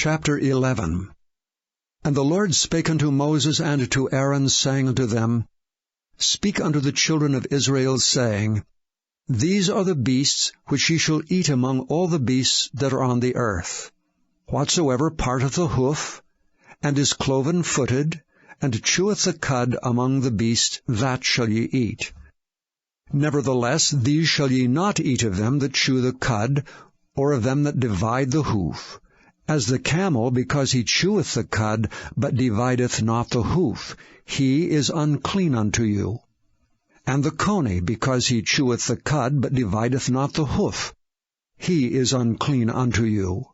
Chapter 11. And the Lord spake unto Moses and to Aaron, saying unto them, Speak unto the children of Israel, saying, These are the beasts which ye shall eat among all the beasts that are on the earth. Whatsoever parteth the hoof, and is cloven-footed, and cheweth the cud among the beasts, that shall ye eat. Nevertheless, these shall ye not eat of them that chew the cud, or of them that divide the hoof. As the camel, because he cheweth the cud, but divideth not the hoof, he is unclean unto you. And the coney, because he cheweth the cud, but divideth not the hoof, he is unclean unto you.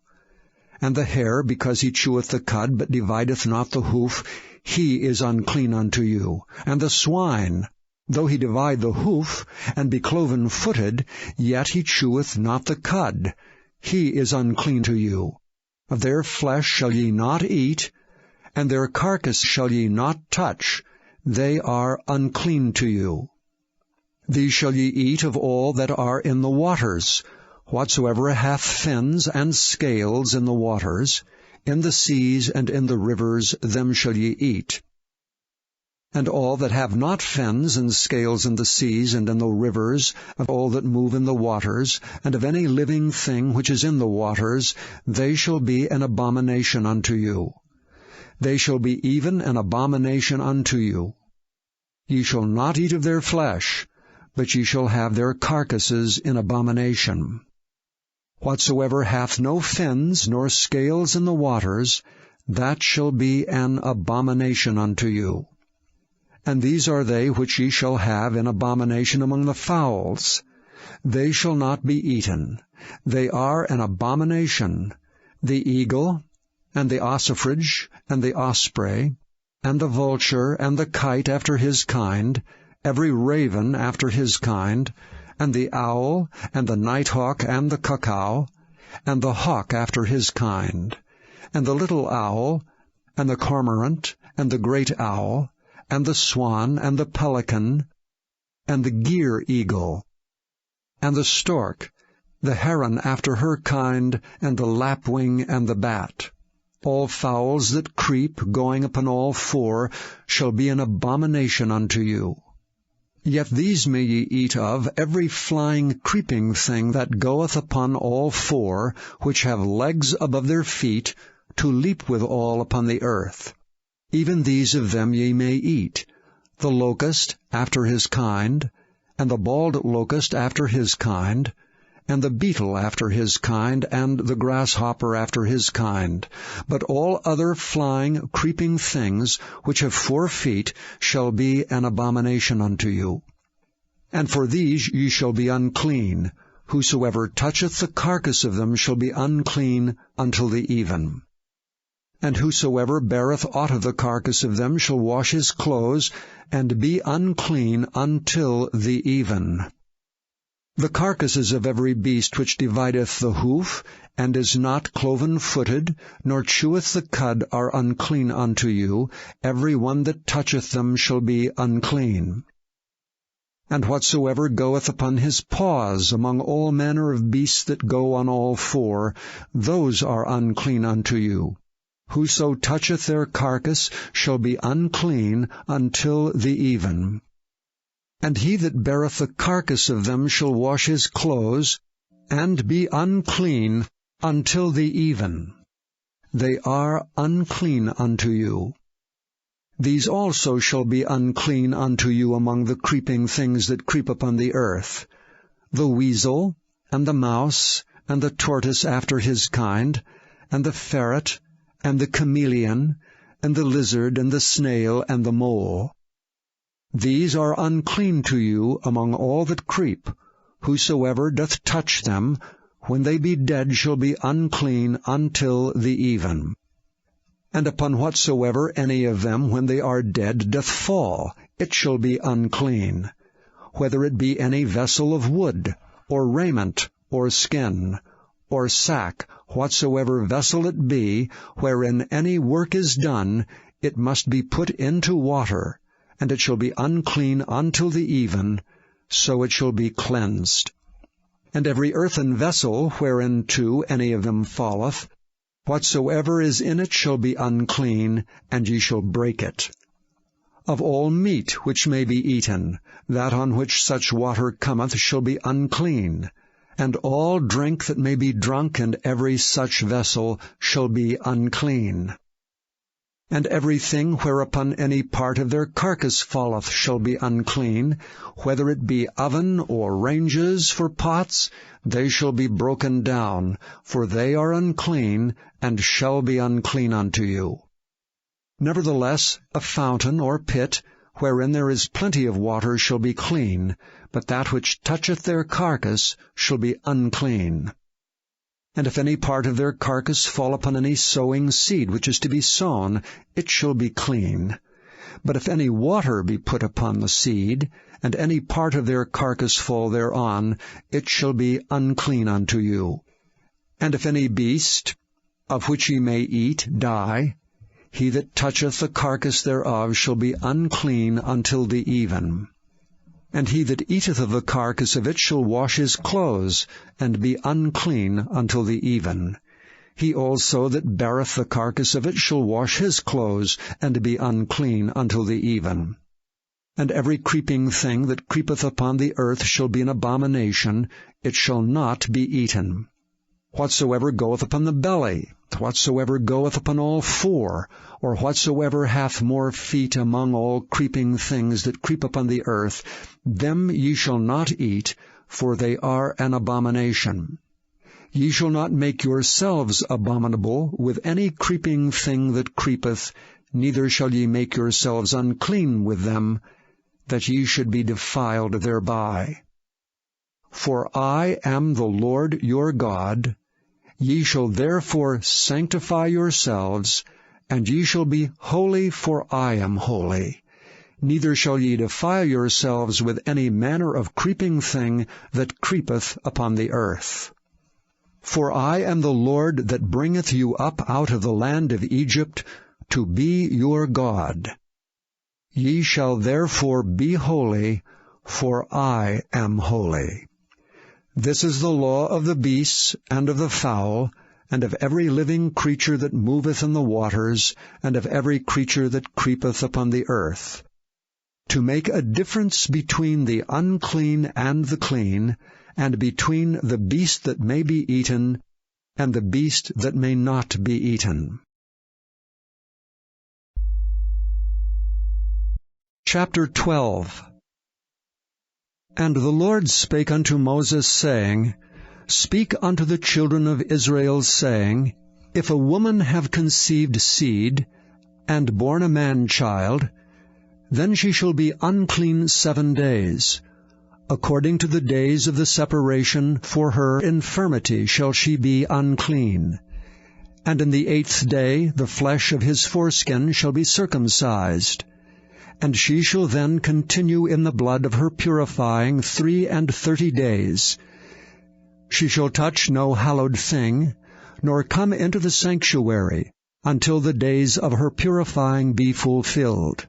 And the hare, because he cheweth the cud, but divideth not the hoof, he is unclean unto you. And the swine, though he divide the hoof, and be cloven-footed, yet he cheweth not the cud, he is unclean to you. Of their flesh shall ye not eat, and their carcass shall ye not touch, they are unclean to you. These shall ye eat of all that are in the waters, whatsoever hath fins and scales in the waters, in the seas and in the rivers, them shall ye eat. And all that have not fins and scales in the seas and in the rivers, of all that move in the waters, and of any living thing which is in the waters, they shall be an abomination unto you. They shall be even an abomination unto you. Ye shall not eat of their flesh, but ye shall have their carcasses in abomination. Whatsoever hath no fins nor scales in the waters, that shall be an abomination unto you. And these are they which ye shall have in abomination among the fowls. They shall not be eaten. They are an abomination: the eagle, and the ossifrage, and the osprey, and the vulture, and the kite after his kind, every raven after his kind, and the owl, and the nighthawk, and the cuckoo, and the hawk after his kind, and the little owl, and the cormorant, and the great owl, and the swan, and the pelican, and the gyre eagle, and the stork, the heron after her kind, and the lapwing, and the bat. All fowls that creep, going upon all four, shall be an abomination unto you. Yet these may ye eat of, every flying creeping thing that goeth upon all four, which have legs above their feet, to leap withal upon the earth. Even these of them ye may eat, the locust after his kind, and the bald locust after his kind, and the beetle after his kind, and the grasshopper after his kind. But all other flying, creeping things, which have 4 feet, shall be an abomination unto you. And for these ye shall be unclean. Whosoever toucheth the carcass of them shall be unclean until the even. And whosoever beareth aught of the carcass of them shall wash his clothes, and be unclean until the even. The carcasses of every beast which divideth the hoof, and is not cloven-footed, nor cheweth the cud, are unclean unto you. Every one that toucheth them shall be unclean. And whatsoever goeth upon his paws among all manner of beasts that go on all 4, those are unclean unto you. Whoso toucheth their carcass shall be unclean until the even. And he that beareth the carcass of them shall wash his clothes, and be unclean until the even. They are unclean unto you. These also shall be unclean unto you among the creeping things that creep upon the earth: the weasel, and the mouse, and the tortoise after his kind, and the ferret, and the chameleon, and the lizard, and the snail, and the mole. These are unclean to you among all that creep. Whosoever doth touch them, when they be dead, shall be unclean until the even. And upon whatsoever any of them, when they are dead, doth fall, it shall be unclean, whether it be any vessel of wood, or raiment, or skin, or sack, whatsoever vessel it be, wherein any work is done, it must be put into water, and it shall be unclean until the even, so it shall be cleansed. And every earthen vessel, whereinto any of them falleth, Whatsoever is in it shall be unclean, and ye shall break it. Of all meat which may be eaten, that on which such water cometh shall be unclean, and all drink that may be drunk in every such vessel shall be unclean. And everything whereupon any part of their carcass falleth shall be unclean, whether it be oven or ranges for pots, they shall be broken down, for they are unclean, and shall be unclean unto you. Nevertheless, a fountain or pit, wherein there is plenty of water, shall be clean, but that which toucheth their carcass shall be unclean. And if any part of their carcass fall upon any sowing seed which is to be sown, it shall be clean. But if any water be put upon the seed, and any part of their carcass fall thereon, it shall be unclean unto you. And if any beast, of which ye may eat, die, he that toucheth the carcass thereof shall be unclean until the even. And he that eateth of the carcass of it shall wash his clothes, and be unclean until the even. He also that beareth the carcass of it shall wash his clothes, and be unclean until the even. And every creeping thing that creepeth upon the earth shall be an abomination, it shall not be eaten. Whatsoever goeth upon the belly, whatsoever goeth upon all four, or whatsoever hath more feet among all creeping things that creep upon the earth, them ye shall not eat, for they are an abomination. Ye shall not make yourselves abominable with any creeping thing that creepeth, neither shall ye make yourselves unclean with them, that ye should be defiled thereby. For I am the Lord your God. Ye shall therefore sanctify yourselves, and ye shall be holy, for I am holy. Neither shall ye defile yourselves with any manner of creeping thing that creepeth upon the earth. For I am the Lord that bringeth you up out of the land of Egypt, to be your God. Ye shall therefore be holy, for I am holy. This is the law of the beasts, and of the fowl, and of every living creature that moveth in the waters, and of every creature that creepeth upon the earth, to make a difference between the unclean and the clean, and between the beast that may be eaten, and the beast that may not be eaten. Chapter 12. And the Lord spake unto Moses, saying, Speak unto the children of Israel, saying, If a woman have conceived seed, and born a man-child, then she shall be unclean 7 days. According to the days of the separation for her infirmity shall she be unclean. And in the 8th day the flesh of his foreskin shall be circumcised. And she shall then continue in the blood of her purifying 33 days. She shall touch no hallowed thing, nor come into the sanctuary, until the days of her purifying be fulfilled.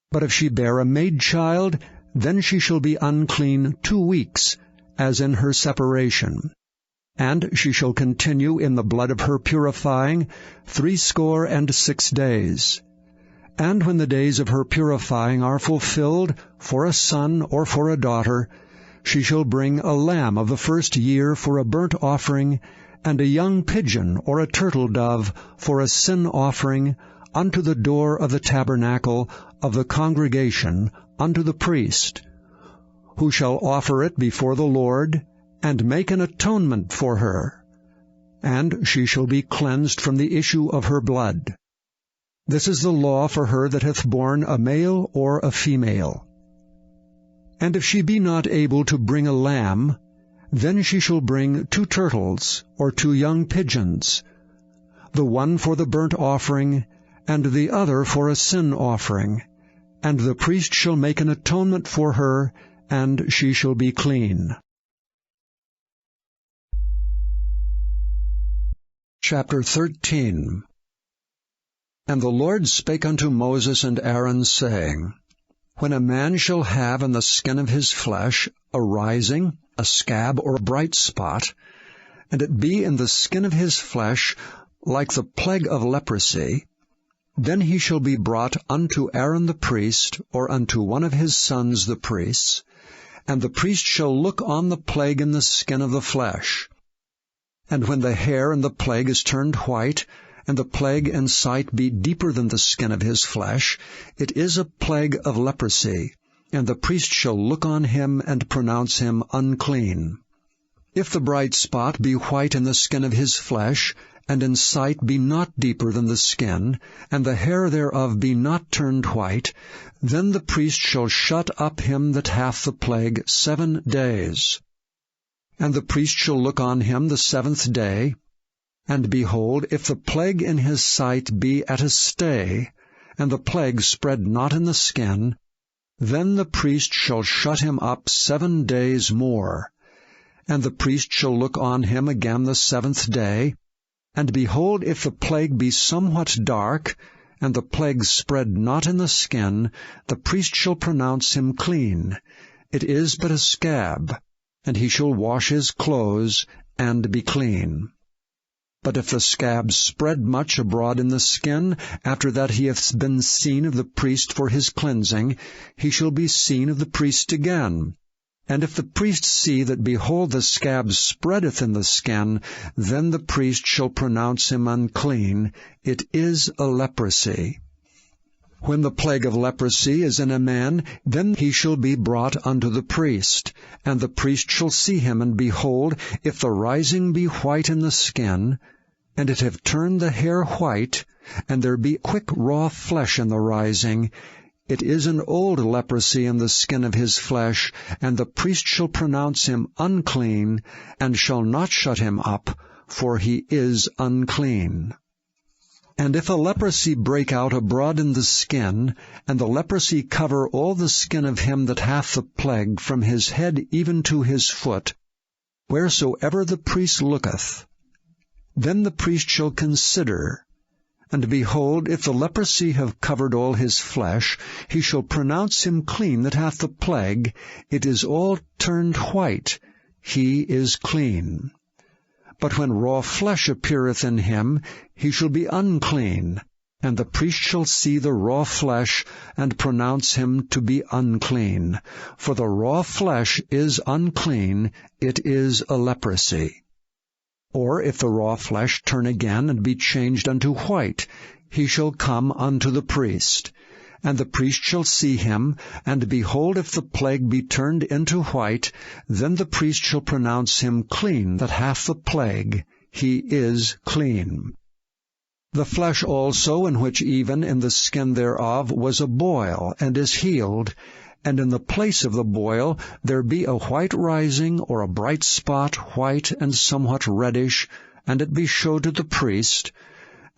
But if she bear a maid-child, then she shall be unclean 2 weeks, as in her separation. And she shall continue in the blood of her purifying 66 days. And when the days of her purifying are fulfilled, for a son or for a daughter, she shall bring a lamb of the 1st year for a burnt offering, and a young pigeon or a turtle dove for a sin offering, unto the door of the tabernacle of the congregation, unto the priest, who shall offer it before the Lord, and make an atonement for her. And she shall be cleansed from the issue of her blood. This is the law for her that hath borne a male or a female. And if she be not able to bring a lamb, then she shall bring 2 turtles or 2 young pigeons, the one for the burnt offering, and the other for a sin offering, and the priest shall make an atonement for her, and she shall be clean. Chapter 13. And the Lord spake unto Moses and Aaron, saying, When a man shall have in the skin of his flesh a rising, a scab, or a bright spot, and it be in the skin of his flesh, like the plague of leprosy, then he shall be brought unto Aaron the priest, or unto one of his sons the priests, and the priest shall look on the plague in the skin of the flesh. And when the hair in the plague is turned white, and the plague and sight be deeper than the skin of his flesh, it is a plague of leprosy, and the priest shall look on him and pronounce him unclean. If the bright spot be white in the skin of his flesh, and in sight be not deeper than the skin, and the hair thereof be not turned white, then the priest shall shut up him that hath the plague 7 days. And the priest shall look on him the 7th day, and behold, if the plague in his sight be at a stay, and the plague spread not in the skin, then the priest shall shut him up 7 days more. And the priest shall look on him again the 7th day, and behold, if the plague be somewhat dark, and the plague spread not in the skin, the priest shall pronounce him clean. It is but a scab, and he shall wash his clothes, and be clean. But if the scab spread much abroad in the skin, after that he hath been seen of the priest for his cleansing, he shall be seen of the priest again. And if the priest see that, behold, the scab spreadeth in the skin, then the priest shall pronounce him unclean. It is a leprosy. When the plague of leprosy is in a man, then he shall be brought unto the priest. And the priest shall see him, and behold, if the rising be white in the skin, and it have turned the hair white, and there be quick raw flesh in the rising, it is an old leprosy in the skin of his flesh, and the priest shall pronounce him unclean, and shall not shut him up, for he is unclean. And if a leprosy break out abroad in the skin, and the leprosy cover all the skin of him that hath the plague, from his head even to his foot, wheresoever the priest looketh, then the priest shall consider, and behold, if the leprosy have covered all his flesh, he shall pronounce him clean that hath the plague. It is all turned white. He is clean. But when raw flesh appeareth in him, he shall be unclean. And the priest shall see the raw flesh, and pronounce him to be unclean. For the raw flesh is unclean, it is a leprosy. Or if the raw flesh turn again, and be changed unto white, he shall come unto the priest. And the priest shall see him, and behold, if the plague be turned into white, then the priest shall pronounce him clean that hath the plague. He is clean. The flesh also, in which even in the skin thereof was a boil, and is healed, and in the place of the boil there be a white rising, or a bright spot, white and somewhat reddish, and it be showed to the priest,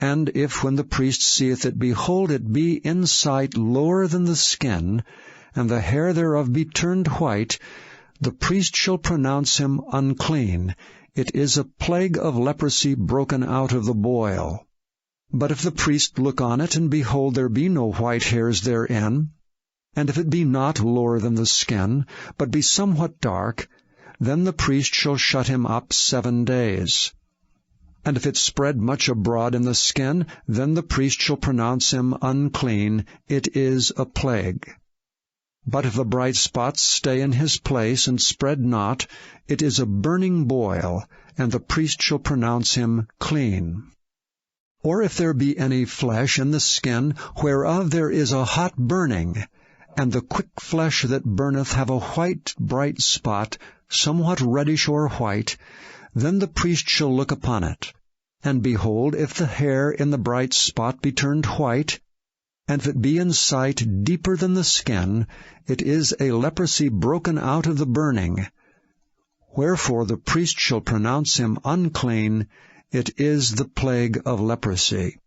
and if when the priest seeth it, behold, it be in sight lower than the skin, and the hair thereof be turned white, the priest shall pronounce him unclean. It is a plague of leprosy broken out of the boil. But if the priest look on it, and behold, there be no white hairs therein, and if it be not lower than the skin, but be somewhat dark, then the priest shall shut him up 7 days. And if it spread much abroad in the skin, then the priest shall pronounce him unclean. It is a plague. But if the bright spots stay in his place, and spread not, it is a burning boil, and the priest shall pronounce him clean. Or if there be any flesh in the skin, whereof there is a hot burning, and the quick flesh that burneth have a white bright spot, somewhat reddish or white, then the priest shall look upon it. And behold, if the hair in the bright spot be turned white, and if it be in sight deeper than the skin, it is a leprosy broken out of the burning. Wherefore the priest shall pronounce him unclean. It is the plague of leprosy.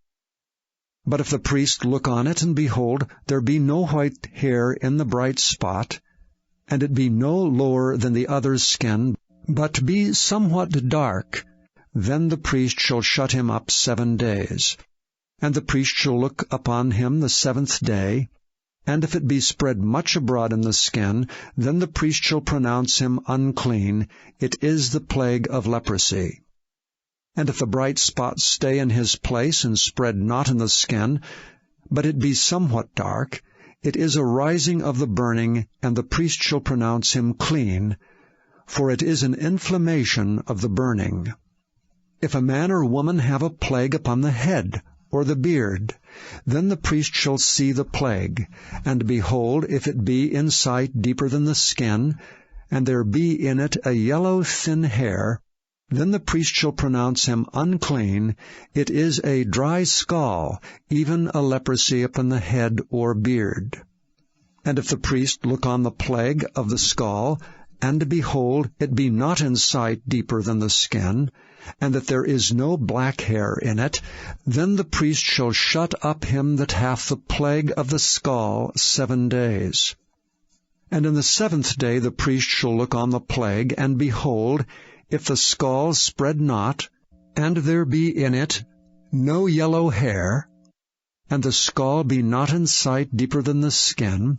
But if the priest look on it, and behold, there be no white hair in the bright spot, and it be no lower than the other's skin, but be somewhat dark, then the priest shall shut him up 7 days. And the priest shall look upon him the 7th day, and if it be spread much abroad in the skin, then the priest shall pronounce him unclean. It is the plague of leprosy. And if the bright spot stay in his place, and spread not in the skin, but it be somewhat dark, it is a rising of the burning, and the priest shall pronounce him clean, for it is an inflammation of the burning. If a man or woman have a plague upon the head, or the beard, then the priest shall see the plague, and behold, if it be in sight deeper than the skin, and there be in it a yellow thin hair, then the priest shall pronounce him unclean. It is a dry scall, even a leprosy upon the head or beard. And if the priest look on the plague of the scall, and behold, it be not in sight deeper than the skin, and that there is no black hair in it, then the priest shall shut up him that hath the plague of the scall 7 days. And in the 7th day the priest shall look on the plague, and behold, if the scall spread not, and there be in it no yellow hair, and the scall be not in sight deeper than the skin,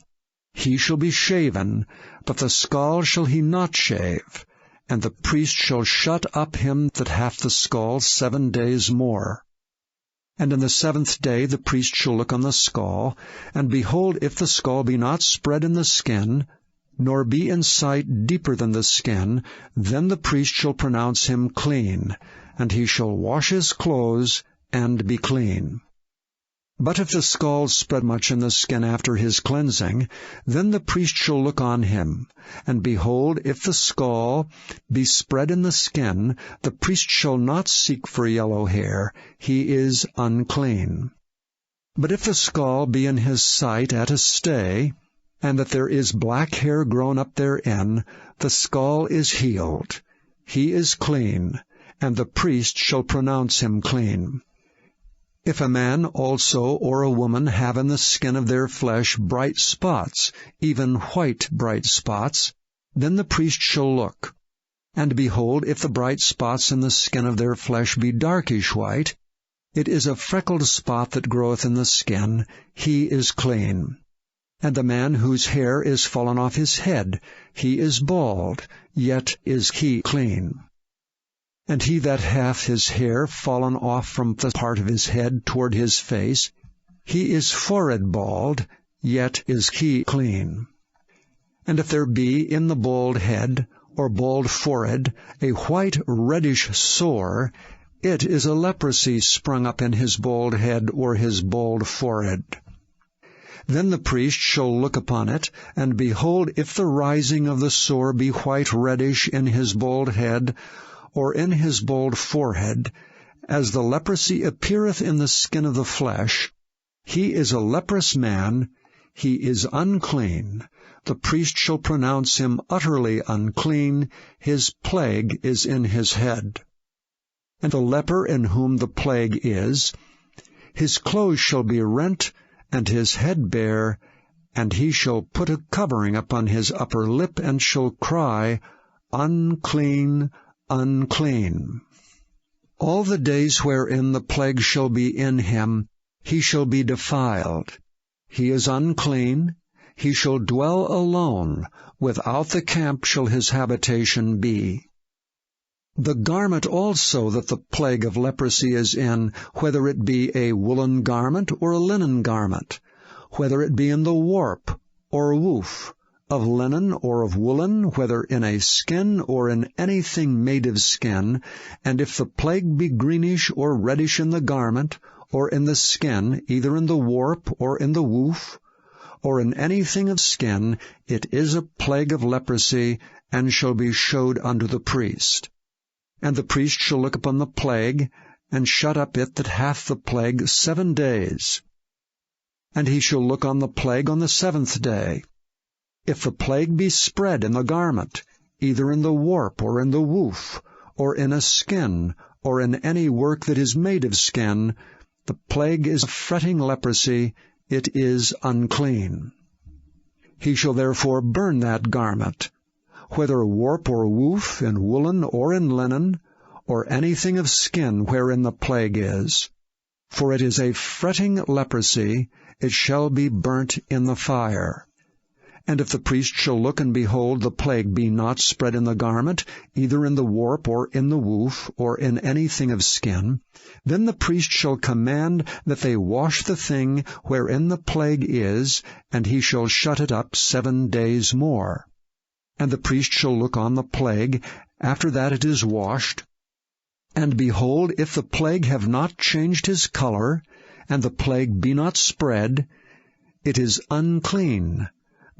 he shall be shaven, but the scall shall he not shave, and the priest shall shut up him that hath the scall 7 days more. And in the 7th day the priest shall look on the scall, and behold, if the scall be not spread in the skin, nor be in sight deeper than the skin, then the priest shall pronounce him clean, and he shall wash his clothes, and be clean. But if the scall spread much in the skin after his cleansing, then the priest shall look on him, and behold, if the scall be spread in the skin, the priest shall not seek for yellow hair, he is unclean. But if the scall be in his sight at a stay, and that there is black hair grown up therein, the scall is healed. He is clean, and the priest shall pronounce him clean. If a man also or a woman have in the skin of their flesh bright spots, even white bright spots, then the priest shall look. And behold, if the bright spots in the skin of their flesh be darkish white, it is a freckled spot that groweth in the skin, he is clean. And the man whose hair is fallen off his head, he is bald, yet is he clean. And he that hath his hair fallen off from the part of his head toward his face, he is forehead bald, yet is he clean. And if there be in the bald head, or bald forehead, a white reddish sore, it is a leprosy sprung up in his bald head or his bald forehead. Then the priest shall look upon it, and behold, if the rising of the sore be white reddish in his bald head, or in his bald forehead, as the leprosy appeareth in the skin of the flesh, he is a leprous man, he is unclean. The priest shall pronounce him utterly unclean, his plague is in his head. And the leper in whom the plague is, his clothes shall be rent, and his head bare, and he shall put a covering upon his upper lip, and shall cry, Unclean, unclean. All the days wherein the plague shall be in him, he shall be defiled. He is unclean, he shall dwell alone, without the camp shall his habitation be. The garment also that the plague of leprosy is in, whether it be a woolen garment or a linen garment, whether it be in the warp or woof, of linen or of woolen, whether in a skin or in anything made of skin, and if the plague be greenish or reddish in the garment, or in the skin, either in the warp or in the woof, or in anything of skin, it is a plague of leprosy, and shall be showed unto the priest. And the priest shall look upon the plague, and shut up it that hath the plague 7 days. And he shall look on the plague on the 7th day. If the plague be spread in the garment, either in the warp or in the woof, or in a skin, or in any work that is made of skin, the plague is a fretting leprosy, it is unclean. He shall therefore burn that garment, whether warp or woof, in woolen or in linen, or anything of skin wherein the plague is. For it is a fretting leprosy, it shall be burnt in the fire. And if the priest shall look, and behold, the plague be not spread in the garment, either in the warp, or in the woof, or in anything of skin, then the priest shall command that they wash the thing wherein the plague is, and he shall shut it up 7 days more. And the priest shall look on the plague, after that it is washed. And behold, if the plague have not changed his color, and the plague be not spread, it is unclean.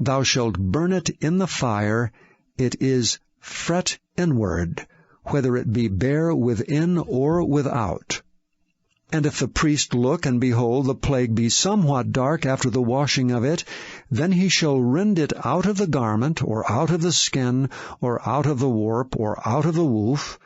Thou shalt burn it in the fire. It is fret inward, whether it be bare within or without. And if the priest look, and behold, the plague be somewhat dark after the washing of it, then he shall rend it out of the garment, or out of the skin, or out of the warp, or out of the woof.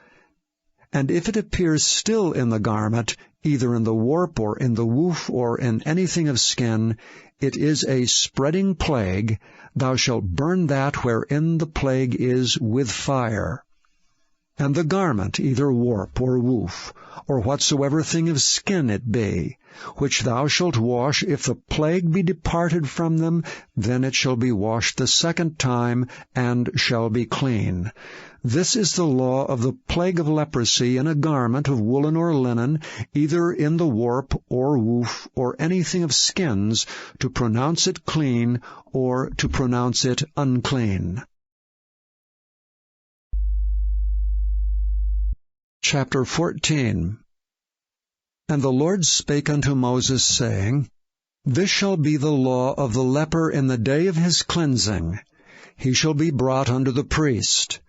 And if it appears still in the garment, either in the warp, or in the woof, or in anything of skin, it is a spreading plague. Thou shalt burn that wherein the plague is with fire. And the garment, either warp or woof, or whatsoever thing of skin it be, which thou shalt wash, if the plague be departed from them, then it shall be washed the second time, and shall be clean. This is the law of the plague of leprosy in a garment of woolen or linen, either in the warp or woof, or anything of skins, to pronounce it clean, or to pronounce it unclean. Chapter 14. And the Lord spake unto Moses, saying, This shall be the law of the leper in the day of his cleansing. He shall be brought unto the priest.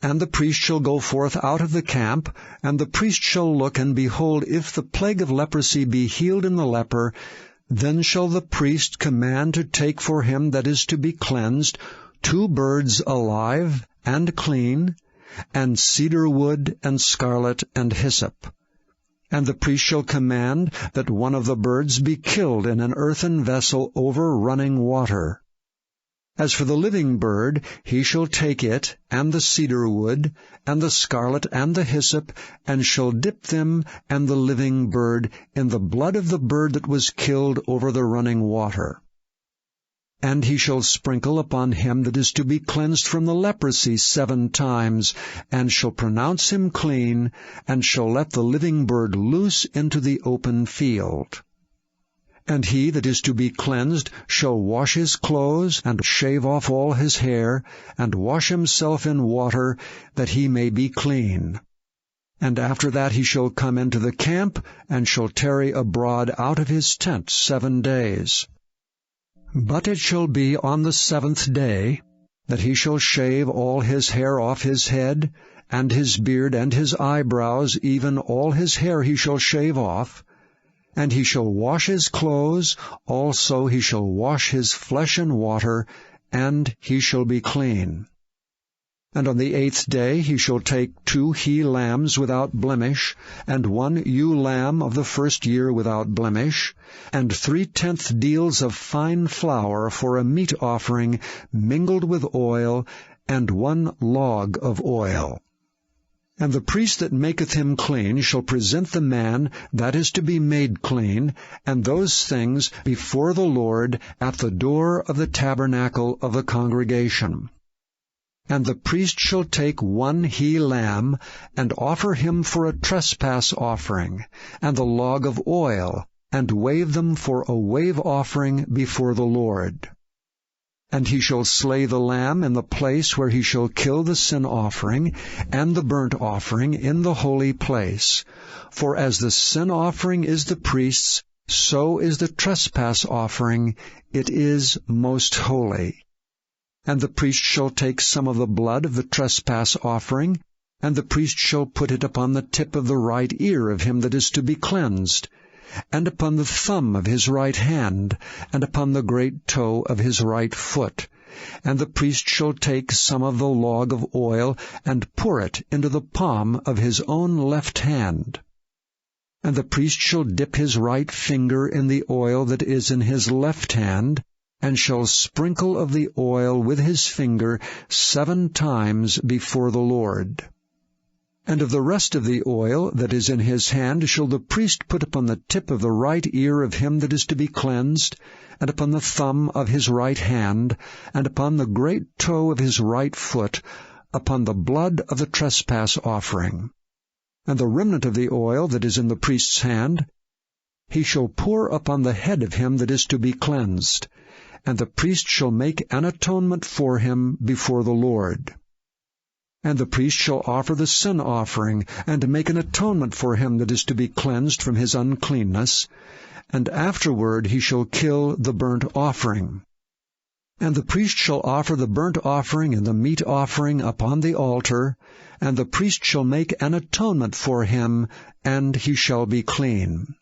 And the priest shall go forth out of the camp, and the priest shall look, and behold, if the plague of leprosy be healed in the leper, then shall the priest command to take for him that is to be cleansed 2 birds alive and clean, and cedar wood, and scarlet, and hyssop. And the priest shall command that one of the birds be killed in an earthen vessel over running water. As for the living bird, he shall take it, and the cedar wood, and the scarlet, and the hyssop, and shall dip them and the living bird in the blood of the bird that was killed over the running water. And he shall sprinkle upon him that is to be cleansed from the leprosy 7 times, and shall pronounce him clean, and shall let the living bird loose into the open field. And he that is to be cleansed shall wash his clothes, and shave off all his hair, and wash himself in water, that he may be clean. And after that he shall come into the camp, and shall tarry abroad out of his tent 7 days. But it shall be on the 7th day that he shall shave all his hair off his head, and his beard and his eyebrows, even all his hair he shall shave off. And he shall wash his clothes, also he shall wash his flesh in water, and he shall be clean. And on the 8th day he shall take 2 he-lambs without blemish, and 1 ewe-lamb of the first year without blemish, and 3/10 deals of fine flour for a meat offering mingled with oil, and 1 log of oil. And the priest that maketh him clean shall present the man that is to be made clean, and those things before the Lord at the door of the tabernacle of the congregation. And the priest shall take 1 he-lamb, and offer him for a trespass offering, and the log of oil, and wave them for a wave offering before the Lord. And he shall slay the lamb in the place where he shall kill the sin offering and the burnt offering in the holy place. For as the sin offering is the priest's, so is the trespass offering. It is most holy. And the priest shall take some of the blood of the trespass offering, and the priest shall put it upon the tip of the right ear of him that is to be cleansed, and upon the thumb of his right hand, and upon the great toe of his right foot. And the priest shall take some of the log of oil, and pour it into the palm of his own left hand. And the priest shall dip his right finger in the oil that is in his left hand, and shall sprinkle of the oil with his finger 7 times before the Lord. And of the rest of the oil that is in his hand shall the priest put upon the tip of the right ear of him that is to be cleansed, and upon the thumb of his right hand, and upon the great toe of his right foot, upon the blood of the trespass offering. And the remnant of the oil that is in the priest's hand he shall pour upon the head of him that is to be cleansed, and the priest shall make an atonement for him before the Lord. And the priest shall offer the sin offering, and make an atonement for him that is to be cleansed from his uncleanness, and afterward he shall kill the burnt offering. And the priest shall offer the burnt offering and the meat offering upon the altar, and the priest shall make an atonement for him, and he shall be clean.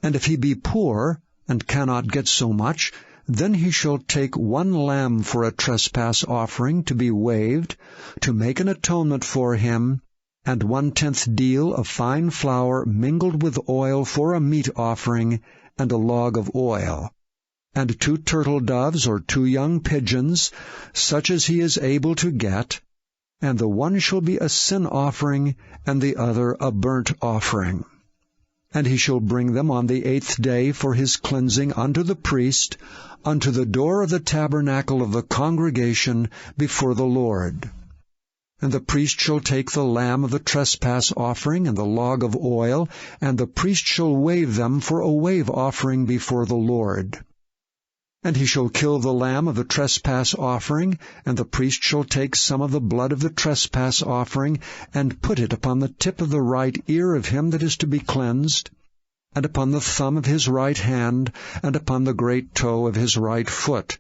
And if he be poor, and cannot get so much, then he shall take 1 lamb for a trespass offering to be waved, to make an atonement for him, and 1/10 deal of fine flour mingled with oil for a meat offering, and a log of oil, and 2 turtle doves or 2 young pigeons, such as he is able to get, and the one shall be a sin offering, and the other a burnt offering. And he shall bring them on the 8th day for his cleansing unto the priest, unto the door of the tabernacle of the congregation before the Lord. And the priest shall take the lamb of the trespass offering and the log of oil, and the priest shall wave them for a wave offering before the Lord. And he shall kill the lamb of the trespass offering, and the priest shall take some of the blood of the trespass offering, and put it upon the tip of the right ear of him that is to be cleansed, and upon the thumb of his right hand, and upon the great toe of his right foot.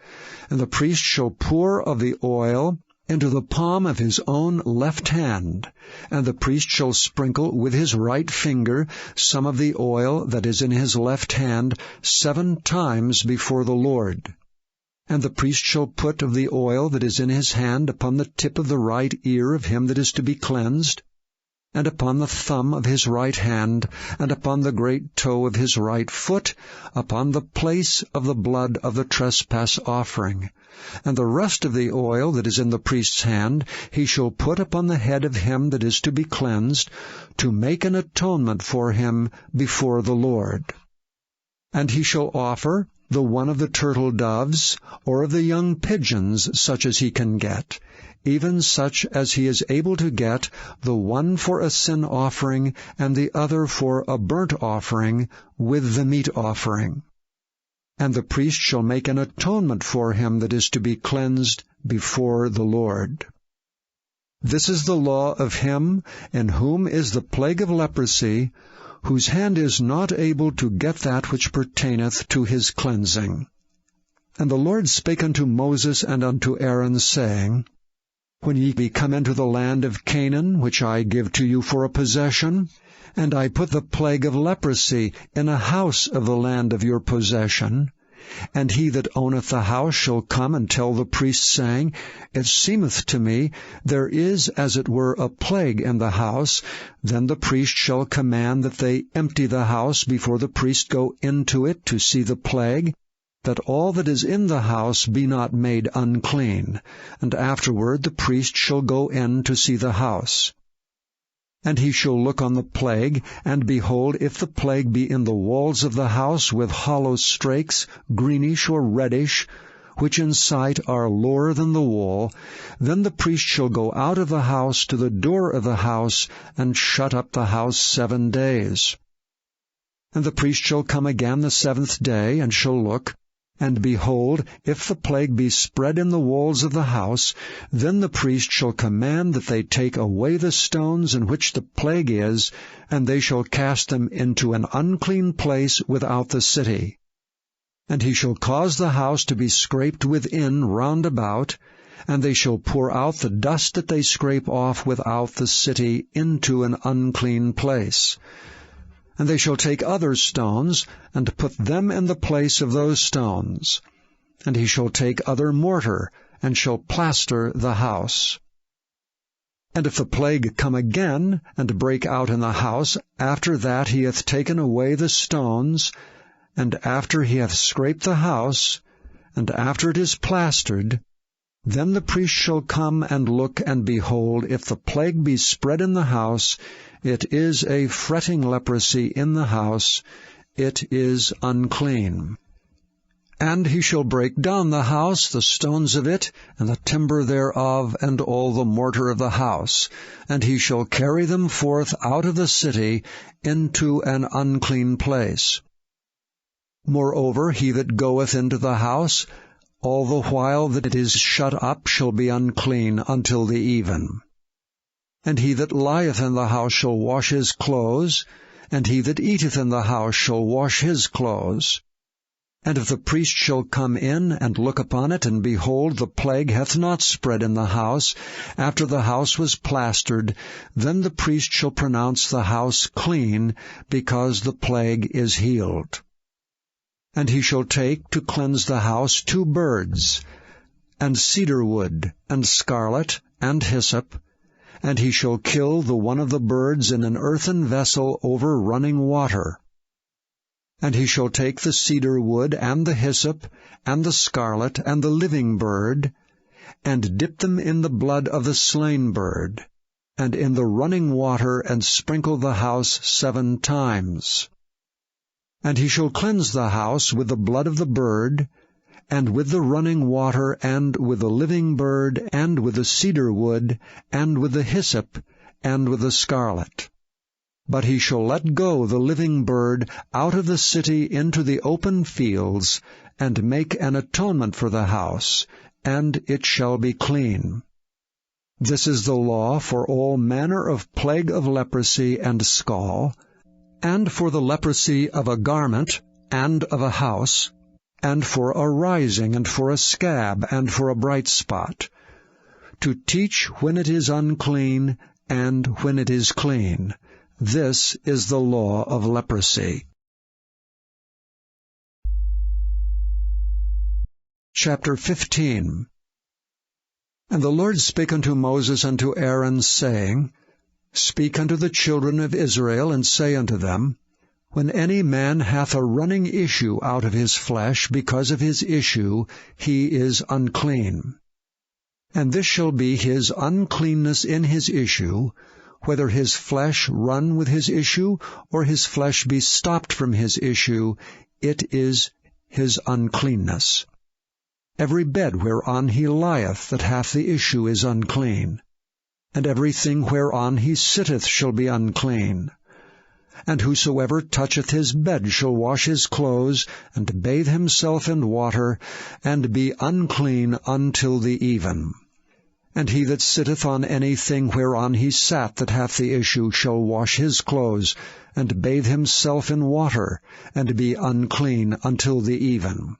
And the priest shall pour of the oil into the palm of his own left hand, and the priest shall sprinkle with his right finger some of the oil that is in his left hand 7 times before the Lord. And the priest shall put of the oil that is in his hand upon the tip of the right ear of him that is to be cleansed, and upon the thumb of his right hand, and upon the great toe of his right foot, upon the place of the blood of the trespass offering. And the rest of the oil that is in the priest's hand he shall put upon the head of him that is to be cleansed, to make an atonement for him before the Lord. And he shall offer the one of the turtle doves, or of the young pigeons, such as he can get, even such as he is able to get, the one for a sin offering, and the other for a burnt offering, with the meat offering. And the priest shall make an atonement for him that is to be cleansed before the Lord. This is the law of him in whom is the plague of leprosy, whose hand is not able to get that which pertaineth to his cleansing. And the Lord spake unto Moses and unto Aaron, saying, When ye be come into the land of Canaan, which I give to you for a possession, and I put the plague of leprosy in a house of the land of your possession, and he that owneth the house shall come and tell the priest, saying, It seemeth to me there is as it were a plague in the house, then the priest shall command that they empty the house before the priest go into it to see the plague, that all that is in the house be not made unclean, and afterward the priest shall go in to see the house. And he shall look on the plague, and behold, if the plague be in the walls of the house with hollow strakes, greenish or reddish, which in sight are lower than the wall, then the priest shall go out of the house to the door of the house, and shut up the house 7 days. And the priest shall come again the 7th day, and shall look, and behold, if the plague be spread in the walls of the house, then the priest shall command that they take away the stones in which the plague is, and they shall cast them into an unclean place without the city. And he shall cause the house to be scraped within round about, and they shall pour out the dust that they scrape off without the city into an unclean place. And they shall take other stones, and put them in the place of those stones. And he shall take other mortar, and shall plaster the house. And if the plague come again, and break out in the house, after that he hath taken away the stones, and after he hath scraped the house, and after it is plastered, Then the priest shall come and look, and behold, if the plague be spread in the house, it is a fretting leprosy in the house, it is unclean. And he shall break down the house, the stones of it, and the timber thereof, and all the mortar of the house, and he shall carry them forth out of the city into an unclean place. Moreover, he that goeth into the house, all the while that it is shut up, shall be unclean until the even. And he that lieth in the house shall wash his clothes, and he that eateth in the house shall wash his clothes. And if the priest shall come in and look upon it, and behold, the plague hath not spread in the house, after the house was plastered, then the priest shall pronounce the house clean, because the plague is healed. And he shall take to cleanse the house 2 birds, and cedar wood, and scarlet, and hyssop, and he shall kill the one of the birds in an earthen vessel over running water. And he shall take the cedar wood, and the hyssop, and the scarlet, and the living bird, and dip them in the blood of the slain bird, and in the running water, and sprinkle the house 7 times. And he shall cleanse the house with the blood of the bird, and with the running water, and with the living bird, and with the cedar wood, and with the hyssop, and with the scarlet. But he shall let go the living bird out of the city into the open fields, and make an atonement for the house, and it shall be clean. This is the law for all manner of plague of leprosy and scall, and for the leprosy of a garment, and of a house, and for a rising, and for a scab, and for a bright spot, to teach when it is unclean, and when it is clean. This is the law of leprosy. Chapter 15. And the Lord spake unto Moses and to Aaron, saying, Speak unto the children of Israel, and say unto them, When any man hath a running issue out of his flesh, because of his issue, he is unclean. And this shall be his uncleanness in his issue, whether his flesh run with his issue, or his flesh be stopped from his issue, it is his uncleanness. Every bed whereon he lieth that hath the issue is unclean, and everything whereon he sitteth shall be unclean. And whosoever toucheth his bed shall wash his clothes, and bathe himself in water, and be unclean until the even. And he that sitteth on anything whereon he sat that hath the issue shall wash his clothes, and bathe himself in water, and be unclean until the even.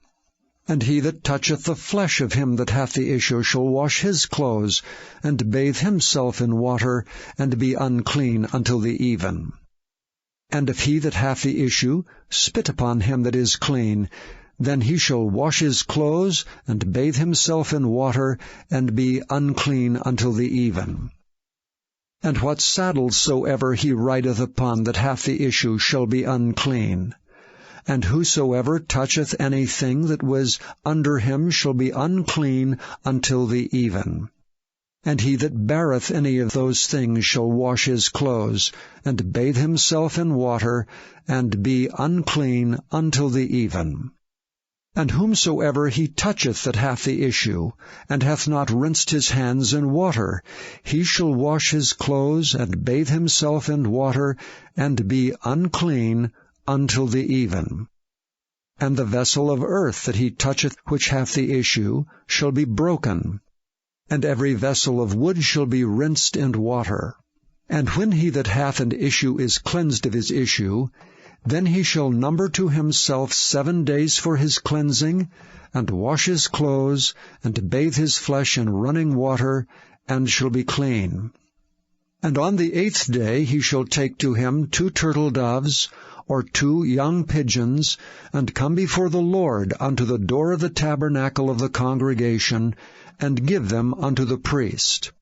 And he that toucheth the flesh of him that hath the issue shall wash his clothes, and bathe himself in water, and be unclean until the even. And if he that hath the issue spit upon him that is clean, then he shall wash his clothes, and bathe himself in water, and be unclean until the even. And what saddle soever he rideth upon that hath the issue shall be unclean. And whosoever toucheth anything that was under him shall be unclean until the even. And he that beareth any of those things shall wash his clothes, and bathe himself in water, and be unclean until the even. And whomsoever he toucheth that hath the issue, and hath not rinsed his hands in water, he shall wash his clothes, and bathe himself in water, and be unclean until the even. And the vessel of earth that he toucheth which hath the issue shall be broken, and every vessel of wood shall be rinsed in water. And when he that hath an issue is cleansed of his issue, then he shall number to himself 7 days for his cleansing, and wash his clothes, and bathe his flesh in running water, and shall be clean. And on the 8th day he shall take to him 2 turtle doves, or 2 young pigeons, and come before the Lord unto the door of the tabernacle of the congregation, and give them unto the priest.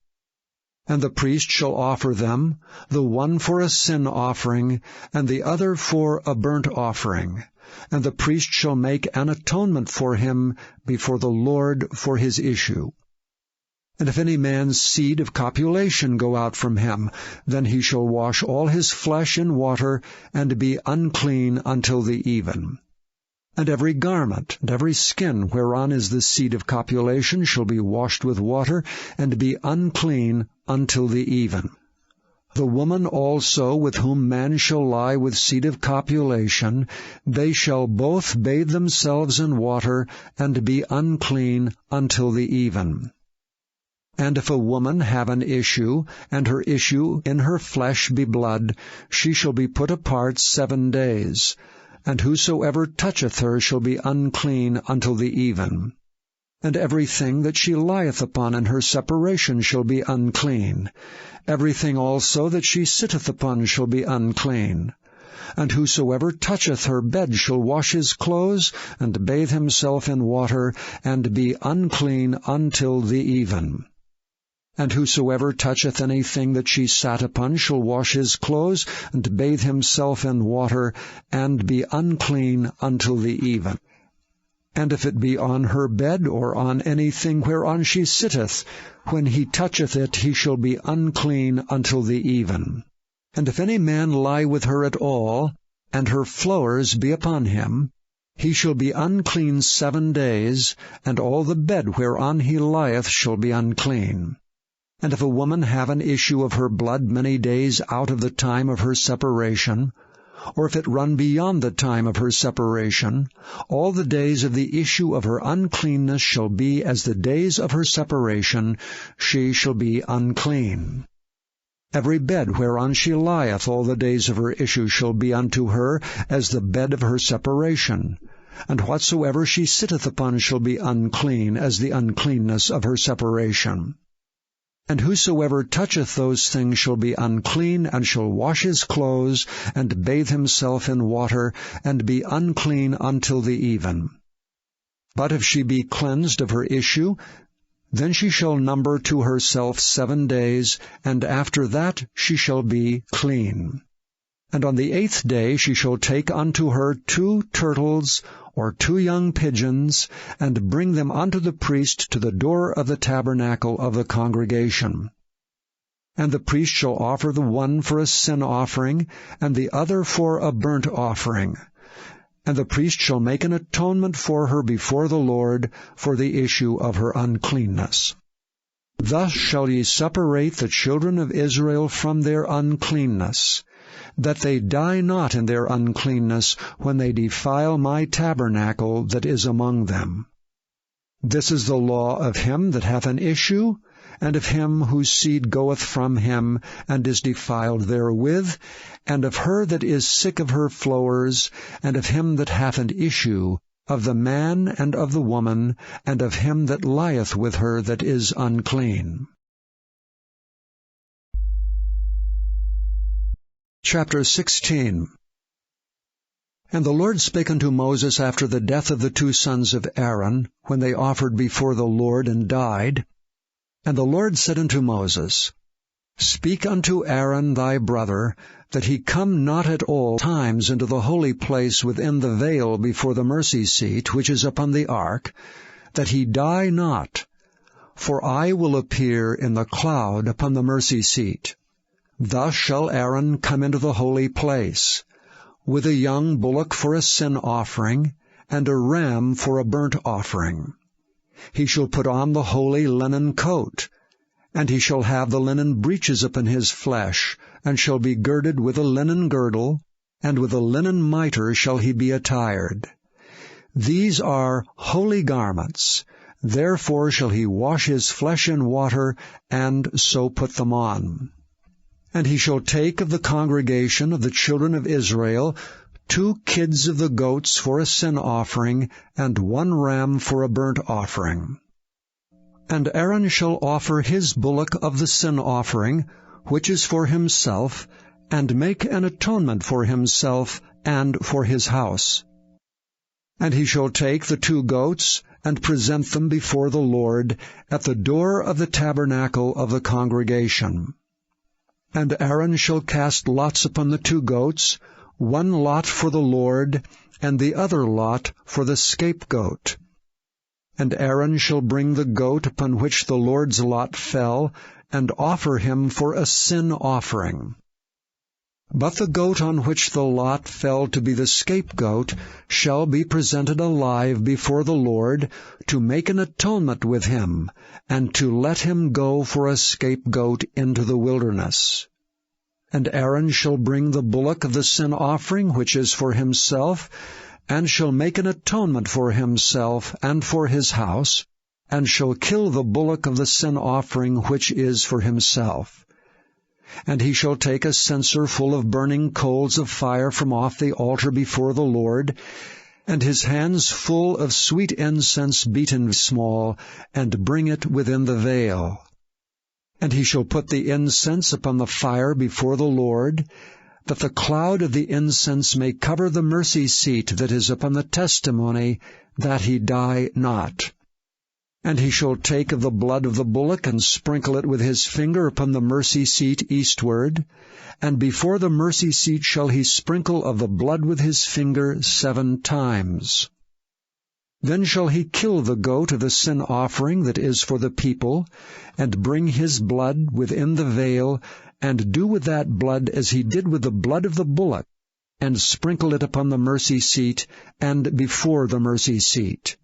And the priest shall offer them, the one for a sin offering, and the other for a burnt offering. And the priest shall make an atonement for him before the Lord for his issue. And if any man's seed of copulation go out from him, then he shall wash all his flesh in water, and be unclean until the even. And every garment, and every skin whereon is the seed of copulation shall be washed with water, and be unclean until the even. The woman also with whom man shall lie with seed of copulation, they shall both bathe themselves in water, and be unclean until the even. And if a woman have an issue, and her issue in her flesh be blood, she shall be put apart 7 days. And whosoever toucheth her shall be unclean until the even. And everything that she lieth upon in her separation shall be unclean. Everything also that she sitteth upon shall be unclean. And whosoever toucheth her bed shall wash his clothes, and bathe himself in water, and be unclean until the even. And whosoever toucheth anything that she sat upon shall wash his clothes, and bathe himself in water, and be unclean until the even. And if it be on her bed, or on anything whereon she sitteth, when he toucheth it, he shall be unclean until the even. And if any man lie with her at all, and her flowers be upon him, he shall be unclean 7 days, and all the bed whereon he lieth shall be unclean. And if a woman have an issue of her blood many days out of the time of her separation, or if it run beyond the time of her separation, all the days of the issue of her uncleanness shall be as the days of her separation, she shall be unclean. Every bed whereon she lieth all the days of her issue shall be unto her as the bed of her separation, and whatsoever she sitteth upon shall be unclean as the uncleanness of her separation. And whosoever toucheth those things shall be unclean, and shall wash his clothes, and bathe himself in water, and be unclean until the even. But if she be cleansed of her issue, then she shall number to herself 7 days, and after that she shall be clean. And on the 8th day she shall take unto her 2 turtles, or 2 young pigeons, and bring them unto the priest to the door of the tabernacle of the congregation. And the priest shall offer the one for a sin offering, and the other for a burnt offering. And the priest shall make an atonement for her before the Lord for the issue of her uncleanness. Thus shall ye separate the children of Israel from their uncleanness, that they die not in their uncleanness when they defile my tabernacle that is among them. This is the law of him that hath an issue, and of him whose seed goeth from him, and is defiled therewith, and of her that is sick of her flowers, and of him that hath an issue, of the man and of the woman, and of him that lieth with her that is unclean. Chapter 16. And the Lord spake unto Moses after the death of the 2 sons of Aaron, when they offered before the Lord and died. And the Lord said unto Moses, Speak unto Aaron thy brother, that he come not at all times into the holy place within the veil before the mercy seat, which is upon the ark, that he die not. For I will appear in the cloud upon the mercy seat. Thus shall Aaron come into the holy place, with a young bullock for a sin offering, and a ram for a burnt offering. He shall put on the holy linen coat, and he shall have the linen breeches upon his flesh, and shall be girded with a linen girdle, and with a linen mitre shall he be attired. These are holy garments, therefore shall he wash his flesh in water, and so put them on. And he shall take of the congregation of the children of Israel 2 kids of the goats for a sin offering, and 1 ram for a burnt offering. And Aaron shall offer his bullock of the sin offering, which is for himself, and make an atonement for himself and for his house. And he shall take the 2 goats, and present them before the Lord at the door of the tabernacle of the congregation. And Aaron shall cast lots upon the 2 goats, 1 lot for the Lord, and the other lot for the scapegoat. And Aaron shall bring the goat upon which the Lord's lot fell, and offer him for a sin offering. But the goat on which the lot fell to be the scapegoat shall be presented alive before the Lord, to make an atonement with him, and to let him go for a scapegoat into the wilderness. And Aaron shall bring the bullock of the sin offering which is for himself, and shall make an atonement for himself and for his house, and shall kill the bullock of the sin offering which is for himself. And he shall take a censer full of burning coals of fire from off the altar before the Lord, and his hands full of sweet incense beaten small, and bring it within the veil. And he shall put the incense upon the fire before the Lord, that the cloud of the incense may cover the mercy seat that is upon the testimony, that he die not. And he shall take of the blood of the bullock, and sprinkle it with his finger upon the mercy seat eastward, and before the mercy seat shall he sprinkle of the blood with his finger 7 times. Then shall he kill the goat of the sin offering that is for the people, and bring his blood within the veil, and do with that blood as he did with the blood of the bullock, and sprinkle it upon the mercy seat, and before the mercy seat.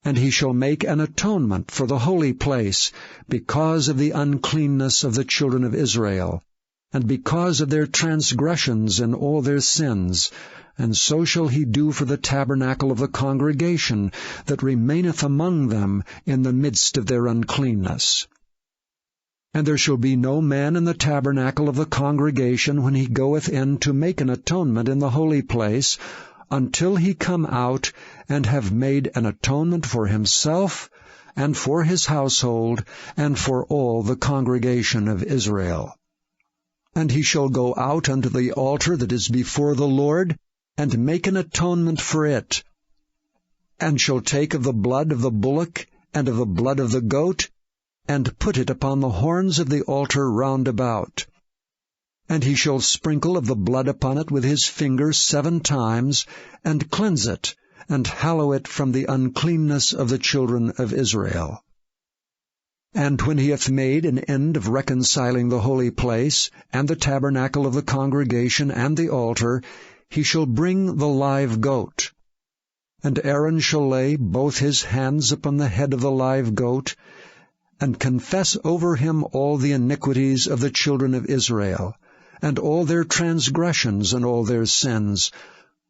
And he shall make an atonement for the holy place, because of the uncleanness of the children of Israel, and because of their transgressions and all their sins, and so shall he do for the tabernacle of the congregation that remaineth among them in the midst of their uncleanness. And there shall be no man in the tabernacle of the congregation when he goeth in to make an atonement in the holy place, until he come out and have made an atonement for himself, and for his household, and for all the congregation of Israel. And he shall go out unto the altar that is before the Lord, and make an atonement for it, and shall take of the blood of the bullock, and of the blood of the goat, and put it upon the horns of the altar round about. And he shall sprinkle of the blood upon it with his finger 7 times, and cleanse it, and hallow it from the uncleanness of the children of Israel. And when he hath made an end of reconciling the holy place, and the tabernacle of the congregation, and the altar, he shall bring the live goat. And Aaron shall lay both his hands upon the head of the live goat, and confess over him all the iniquities of the children of Israel, and all their transgressions and all their sins,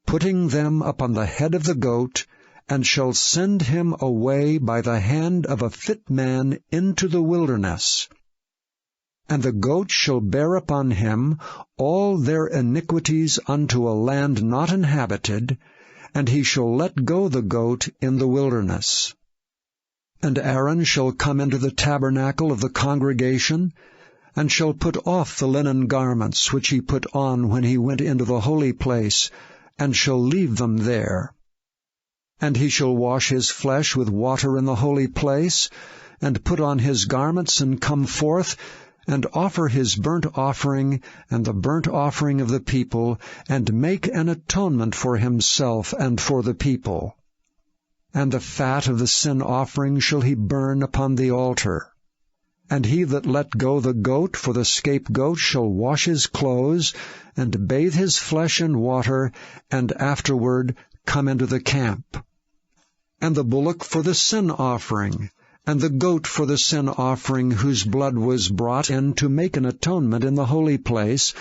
putting them upon the head of the goat, and shall send him away by the hand of a fit man into the wilderness. And the goat shall bear upon him all their iniquities unto a land not inhabited, and he shall let go the goat in the wilderness. And Aaron shall come into the tabernacle of the congregation, and shall put off the linen garments which he put on when he went into the holy place, and shall leave them there. And he shall wash his flesh with water in the holy place, and put on his garments, and come forth, and offer his burnt offering, and the burnt offering of the people, and make an atonement for himself and for the people. And the fat of the sin offering shall he burn upon the altar. And he that let go the goat for the scapegoat shall wash his clothes, and bathe his flesh in water, and afterward come into the camp. And the bullock for the sin offering, and the goat for the sin offering, whose blood was brought in to make an atonement in the holy place,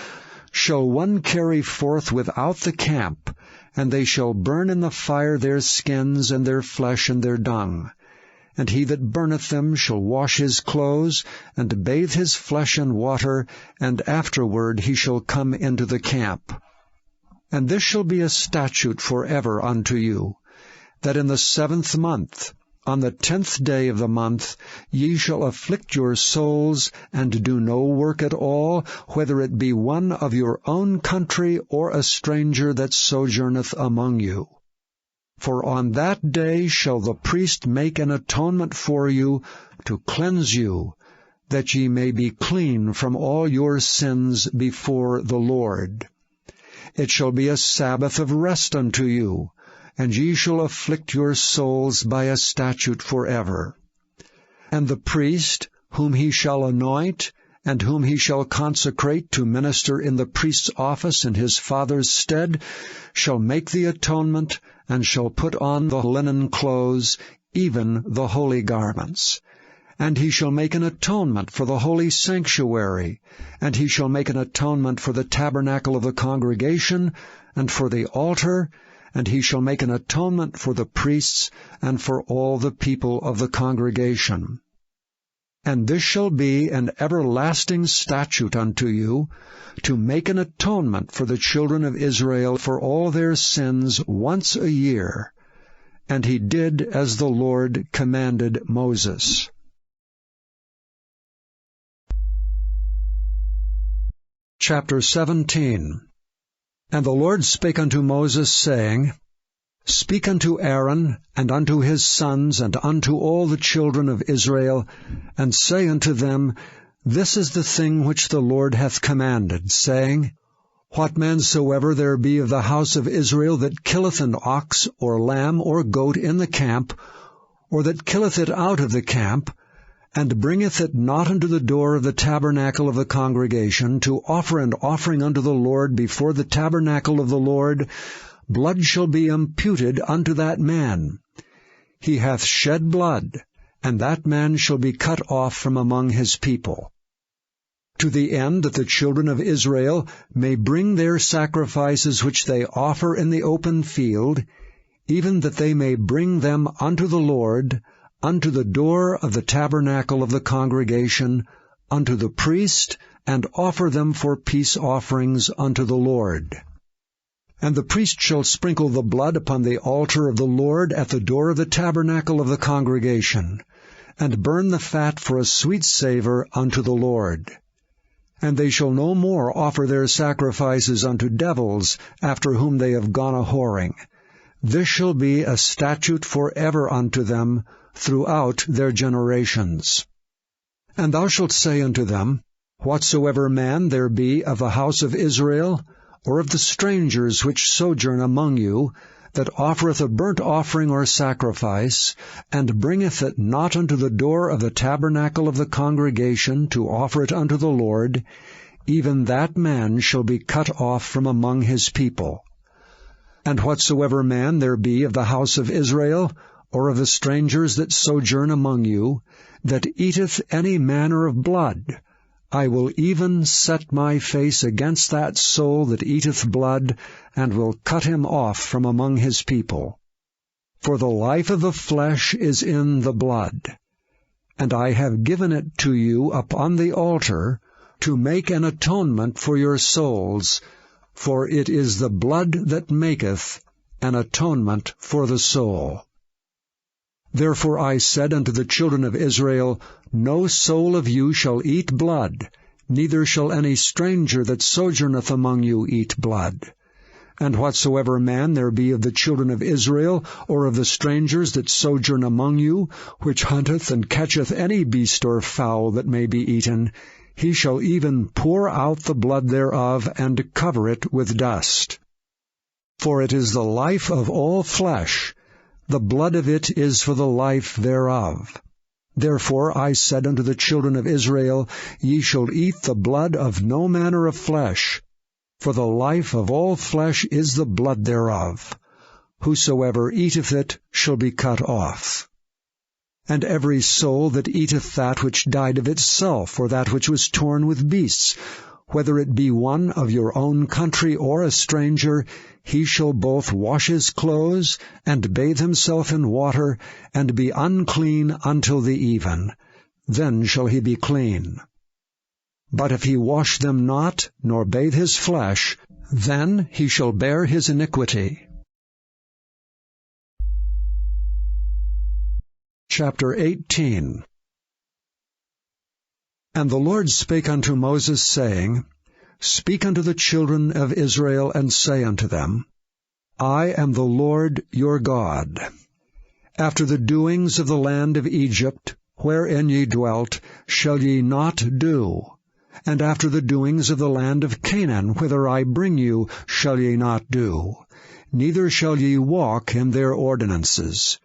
shall one carry forth without the camp, and they shall burn in the fire their skins and their flesh and their dung. And he that burneth them shall wash his clothes, and bathe his flesh in water, and afterward he shall come into the camp. And this shall be a statute forever unto you, that in the 7th month, on the 10th day of the month, ye shall afflict your souls, and do no work at all, whether it be one of your own country, or a stranger that sojourneth among you. For on that day shall the priest make an atonement for you, to cleanse you, that ye may be clean from all your sins before the Lord. It shall be a Sabbath of rest unto you, and ye shall afflict your souls by a statute forever. And the priest, whom he shall anoint, and whom he shall consecrate to minister in the priest's office in his father's stead, shall make the atonement, and shall put on the linen clothes, even the holy garments. And he shall make an atonement for the holy sanctuary, and he shall make an atonement for the tabernacle of the congregation, and for the altar, and he shall make an atonement for the priests, and for all the people of the congregation. And this shall be an everlasting statute unto you, to make an atonement for the children of Israel for all their sins once a year. And he did as the Lord commanded Moses. Chapter 17. And the Lord spake unto Moses, saying, Speak unto Aaron, and unto his sons, and unto all the children of Israel, and say unto them, This is the thing which the Lord hath commanded, saying, What man soever there be of the house of Israel that killeth an ox, or lamb, or goat in the camp, or that killeth it out of the camp, and bringeth it not unto the door of the tabernacle of the congregation, to offer an offering unto the Lord before the tabernacle of the Lord, blood shall be imputed unto that man. He hath shed blood, and that man shall be cut off from among his people. To the end that the children of Israel may bring their sacrifices which they offer in the open field, even that they may bring them unto the Lord, unto the door of the tabernacle of the congregation, unto the priest, and offer them for peace offerings unto the Lord. And the priest shall sprinkle the blood upon the altar of the Lord at the door of the tabernacle of the congregation, and burn the fat for a sweet savor unto the Lord. And they shall no more offer their sacrifices unto devils, after whom they have gone a-whoring. This shall be a statute forever unto them, throughout their generations. And thou shalt say unto them, Whatsoever man there be of the house of Israel, or of the strangers which sojourn among you, that offereth a burnt offering or sacrifice, and bringeth it not unto the door of the tabernacle of the congregation to offer it unto the Lord, even that man shall be cut off from among his people. And whatsoever man there be of the house of Israel, or of the strangers that sojourn among you, that eateth any manner of blood, I will even set my face against that soul that eateth blood, and will cut him off from among his people. For the life of the flesh is in the blood, and I have given it to you upon the altar, to make an atonement for your souls, for it is the blood that maketh an atonement for the soul. Therefore I said unto the children of Israel, No soul of you shall eat blood, neither shall any stranger that sojourneth among you eat blood. And whatsoever man there be of the children of Israel, or of the strangers that sojourn among you, which hunteth and catcheth any beast or fowl that may be eaten, he shall even pour out the blood thereof, and cover it with dust. For it is the life of all flesh, the blood of it is for the life thereof. Therefore I said unto the children of Israel, Ye shall eat the blood of no manner of flesh, for the life of all flesh is the blood thereof. Whosoever eateth it shall be cut off. And every soul that eateth that which died of itself, or that which was torn with beasts, whether it be one of your own country or a stranger, he shall both wash his clothes, and bathe himself in water, and be unclean until the even. Then shall he be clean. But if he wash them not, nor bathe his flesh, then he shall bear his iniquity. Chapter 18. And the Lord spake unto Moses, saying, Speak unto the children of Israel, and say unto them, I am the Lord your God. After the doings of the land of Egypt, wherein ye dwelt, shall ye not do, And after the doings of the land of Canaan, whither I bring you, shall ye not do, neither shall ye walk in their ordinances.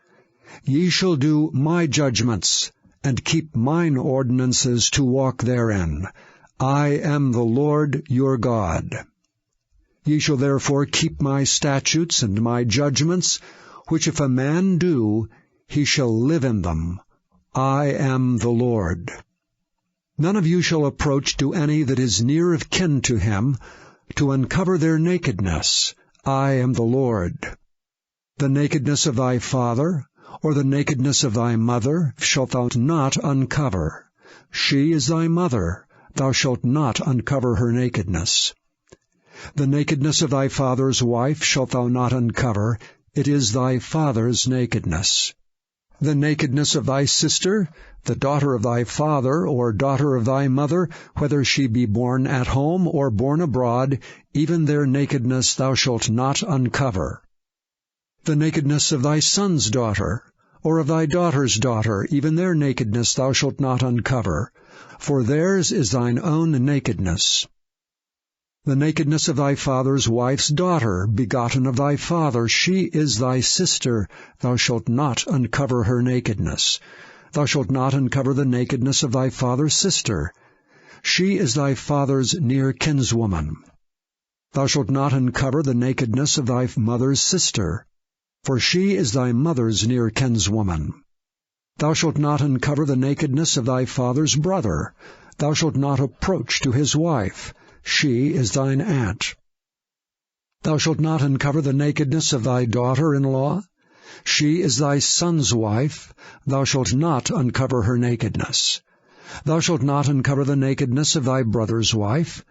Ye shall do my judgments, and keep mine ordinances to walk therein. I am the Lord your God. Ye shall therefore keep my statutes and my judgments, which if a man do, he shall live in them. I am the Lord. None of you shall approach to any that is near of kin to him, to uncover their nakedness. I am the Lord. The nakedness of thy father, or the nakedness of thy mother, shalt thou not uncover. She is thy mother, thou shalt not uncover her nakedness. The nakedness of thy father's wife shalt thou not uncover, it is thy father's nakedness. The nakedness of thy sister, the daughter of thy father, or daughter of thy mother, whether she be born at home or born abroad, even their nakedness thou shalt not uncover. The nakedness of thy son's daughter, or of thy daughter's daughter, even their nakedness thou shalt not uncover, for theirs is thine own nakedness. The nakedness of thy father's wife's daughter, begotten of thy father, she is thy sister, thou shalt not uncover her nakedness. Thou shalt not uncover the nakedness of thy father's sister. She is thy father's near kinswoman. Thou shalt not uncover the nakedness of thy mother's sister, for she is thy mother's near kinswoman. Thou shalt not uncover the nakedness of thy father's brother. Thou shalt not approach to his wife. She is thine aunt. Thou shalt not uncover the nakedness of thy daughter-in-law. She is thy son's wife. Thou shalt not uncover her nakedness. Thou shalt not uncover the nakedness of thy brother's wife.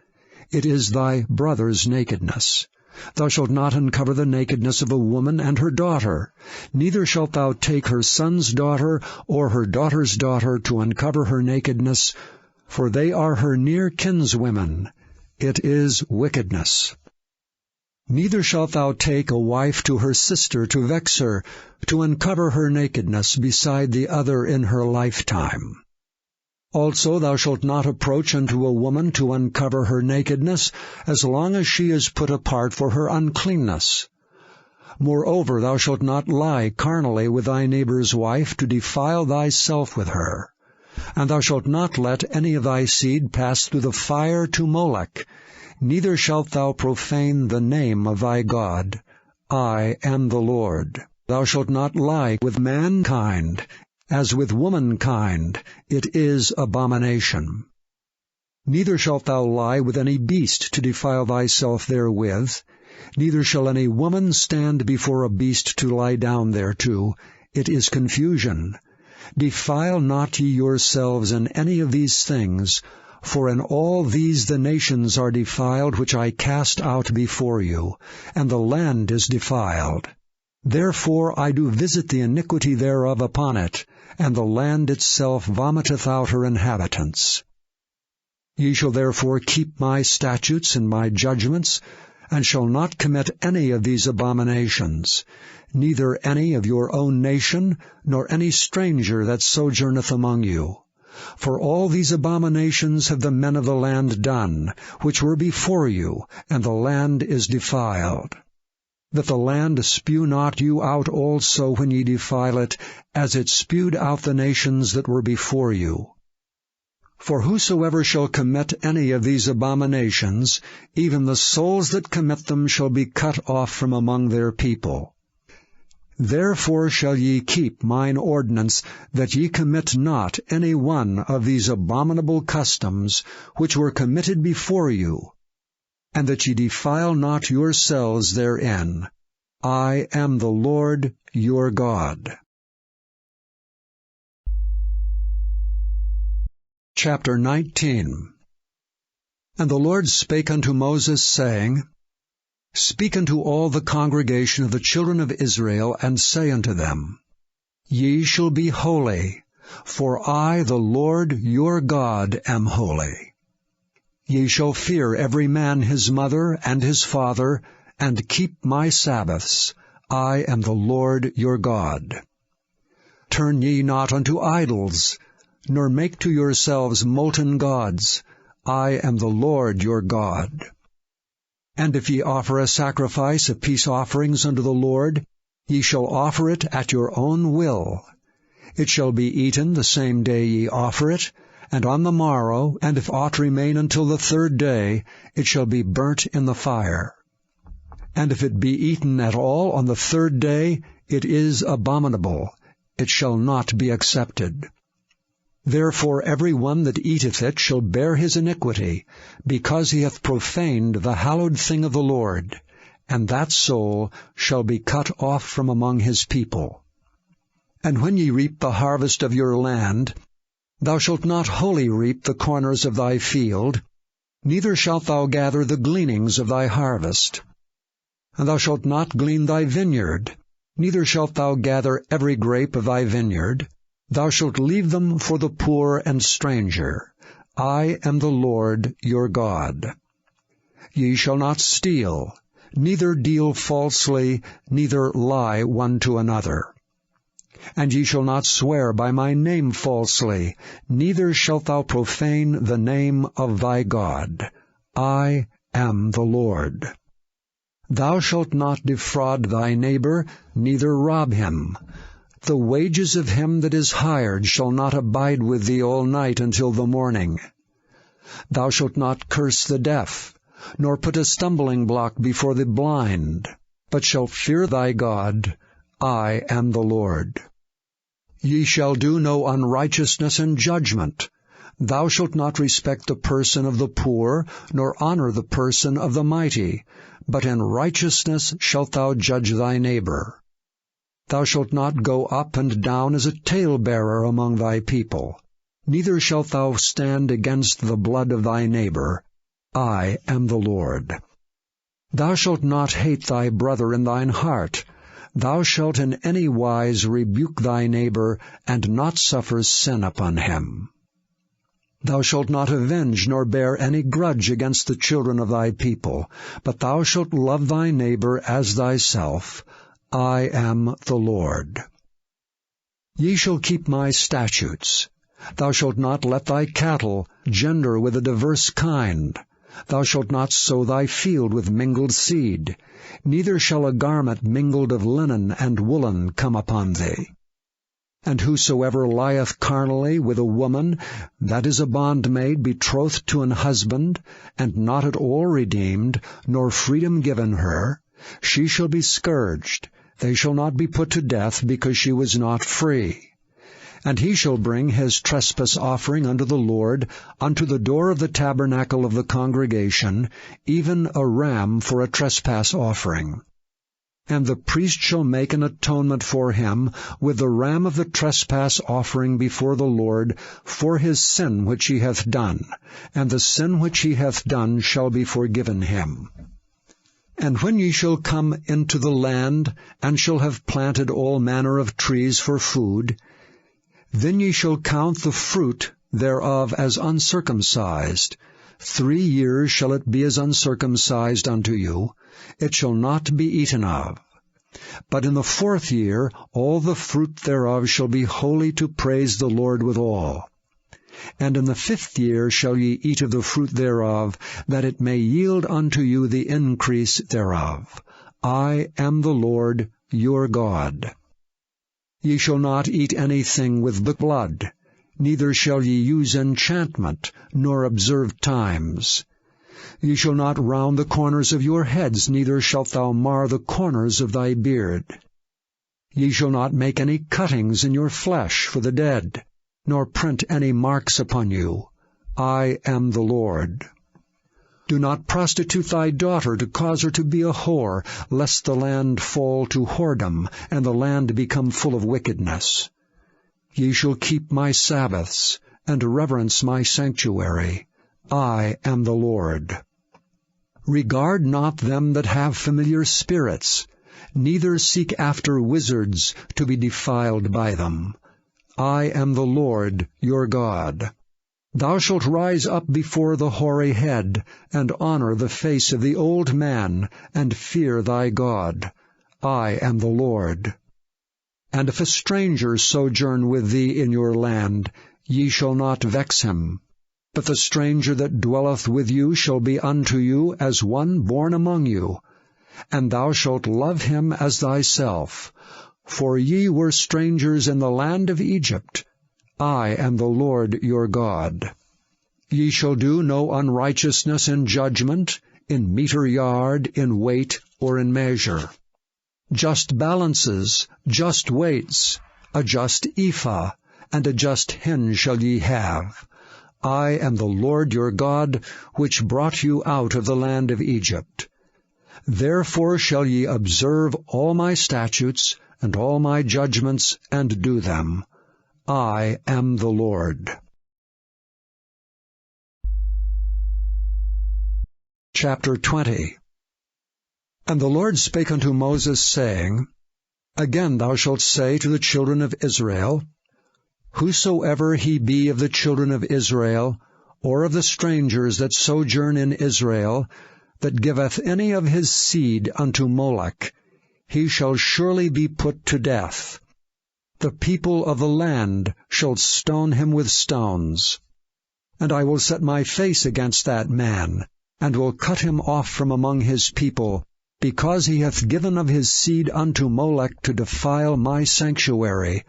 It is thy brother's nakedness. Thou shalt not uncover the nakedness of a woman and her daughter. Neither shalt thou take her son's daughter or her daughter's daughter to uncover her nakedness, for they are her near kinswomen. It is wickedness. Neither shalt thou take a wife to her sister to vex her, to uncover her nakedness beside the other in her lifetime. Also thou shalt not approach unto a woman to uncover her nakedness, as long as she is put apart for her uncleanness. Moreover, thou shalt not lie carnally with thy neighbor's wife, to defile thyself with her. And thou shalt not let any of thy seed pass through the fire to Molech, neither shalt thou profane the name of thy God. I am the Lord. Thou shalt not lie with mankind, as with womankind. It is abomination. Neither shalt thou lie with any beast to defile thyself therewith. Neither shall any woman stand before a beast to lie down thereto. It is confusion. Defile not ye yourselves in any of these things, for in all these the nations are defiled which I cast out before you, and the land is defiled. Therefore I do visit the iniquity thereof upon it, and the land itself vomiteth out her inhabitants. Ye shall therefore keep my statutes and my judgments, and shall not commit any of these abominations, neither any of your own nation, nor any stranger that sojourneth among you. For all these abominations have the men of the land done, which were before you, and the land is defiled. That the land spew not you out also when ye defile it, as it spewed out the nations that were before you. For whosoever shall commit any of these abominations, even the souls that commit them shall be cut off from among their people. Therefore shall ye keep mine ordinance, that ye commit not any one of these abominable customs, which were committed before you, and that ye defile not yourselves therein. I am the Lord your God. Chapter 19. And the Lord spake unto Moses, saying, Speak unto all the congregation of the children of Israel, and say unto them, Ye shall be holy, for I, the Lord your God, am holy. Ye shall fear every man his mother and his father, and keep my Sabbaths. I am the Lord your God. Turn ye not unto idols, nor make to yourselves molten gods. I am the Lord your God. And if ye offer a sacrifice of peace offerings unto the Lord, ye shall offer it at your own will. It shall be eaten the same day ye offer it, and on the morrow, and if aught remain until the third day, it shall be burnt in the fire. And if it be eaten at all on the third day, it is abominable. It shall not be accepted. Therefore every one that eateth it shall bear his iniquity, because he hath profaned the hallowed thing of the Lord, and that soul shall be cut off from among his people. And when ye reap the harvest of your land, thou shalt not wholly reap the corners of thy field, neither shalt thou gather the gleanings of thy harvest. And thou shalt not glean thy vineyard, neither shalt thou gather every grape of thy vineyard. Thou shalt leave them for the poor and stranger. I am the Lord your God. Ye shall not steal, neither deal falsely, neither lie one to another. And ye shall not swear by my name falsely, neither shalt thou profane the name of thy God. I am the Lord. Thou shalt not defraud thy neighbor, neither rob him. The wages of him that is hired shall not abide with thee all night until the morning. Thou shalt not curse the deaf, nor put a stumbling block before the blind, but shalt fear thy God. I am the Lord. Ye shall do no unrighteousness in judgment. Thou shalt not respect the person of the poor, nor honor the person of the mighty, but in righteousness shalt thou judge thy neighbor. Thou shalt not go up and down as a talebearer among thy people, neither shalt thou stand against the blood of thy neighbor. I am the Lord. Thou shalt not hate thy brother in thine heart. Thou shalt in any wise rebuke thy neighbor, and not suffer sin upon him. Thou shalt not avenge nor bear any grudge against the children of thy people, but thou shalt love thy neighbor as thyself. I am the Lord. Ye shall keep my statutes. Thou shalt not let thy cattle gender with a diverse kind. Thou shalt not sow thy field with mingled seed, neither shall a garment mingled of linen and woolen come upon thee. And whosoever lieth carnally with a woman, that is a bondmaid betrothed to an husband, and not at all redeemed, nor freedom given her, she shall be scourged. They shall not be put to death, because she was not free. And he shall bring his trespass offering unto the Lord, unto the door of the tabernacle of the congregation, even a ram for a trespass offering. And the priest shall make an atonement for him with the ram of the trespass offering before the Lord for his sin which he hath done, and the sin which he hath done shall be forgiven him. And when ye shall come into the land, and shall have planted all manner of trees for food, then ye shall count the fruit thereof as uncircumcised. 3 years shall it be as uncircumcised unto you. It shall not be eaten of. But in the 4th year all the fruit thereof shall be holy to praise the Lord withal. And in the 5th year shall ye eat of the fruit thereof, that it may yield unto you the increase thereof. I am the Lord your God. Ye shall not eat anything with the blood, neither shall ye use enchantment, nor observe times. Ye shall not round the corners of your heads, neither shalt thou mar the corners of thy beard. Ye shall not make any cuttings in your flesh for the dead, nor print any marks upon you. I am the Lord. Do not prostitute thy daughter to cause her to be a whore, lest the land fall to whoredom, and the land become full of wickedness. Ye shall keep my Sabbaths, and reverence my sanctuary. I am the Lord. Regard not them that have familiar spirits, neither seek after wizards to be defiled by them. I am the Lord your God. Thou shalt rise up before the hoary head, and honor the face of the old man, and fear thy God. I am the Lord. And if a stranger sojourn with thee in your land, ye shall not vex him. But the stranger that dwelleth with you shall be unto you as one born among you, and thou shalt love him as thyself. For ye were strangers in the land of Egypt. I am the Lord your God. Ye shall do no unrighteousness in judgment, in meter yard, in weight, or in measure. Just balances, just weights, a just ephah, and a just hin shall ye have. I am the Lord your God, which brought you out of the land of Egypt. Therefore shall ye observe all my statutes and all my judgments, and do them. I am the Lord. Chapter 20. And the Lord spake unto Moses, saying, Again thou shalt say to the children of Israel, Whosoever he be of the children of Israel, or of the strangers that sojourn in Israel, that giveth any of his seed unto Molech, he shall surely be put to death. The people of the land shall stone him with stones. And I will set my face against that man, and will cut him off from among his people, because he hath given of his seed unto Molech to defile my sanctuary,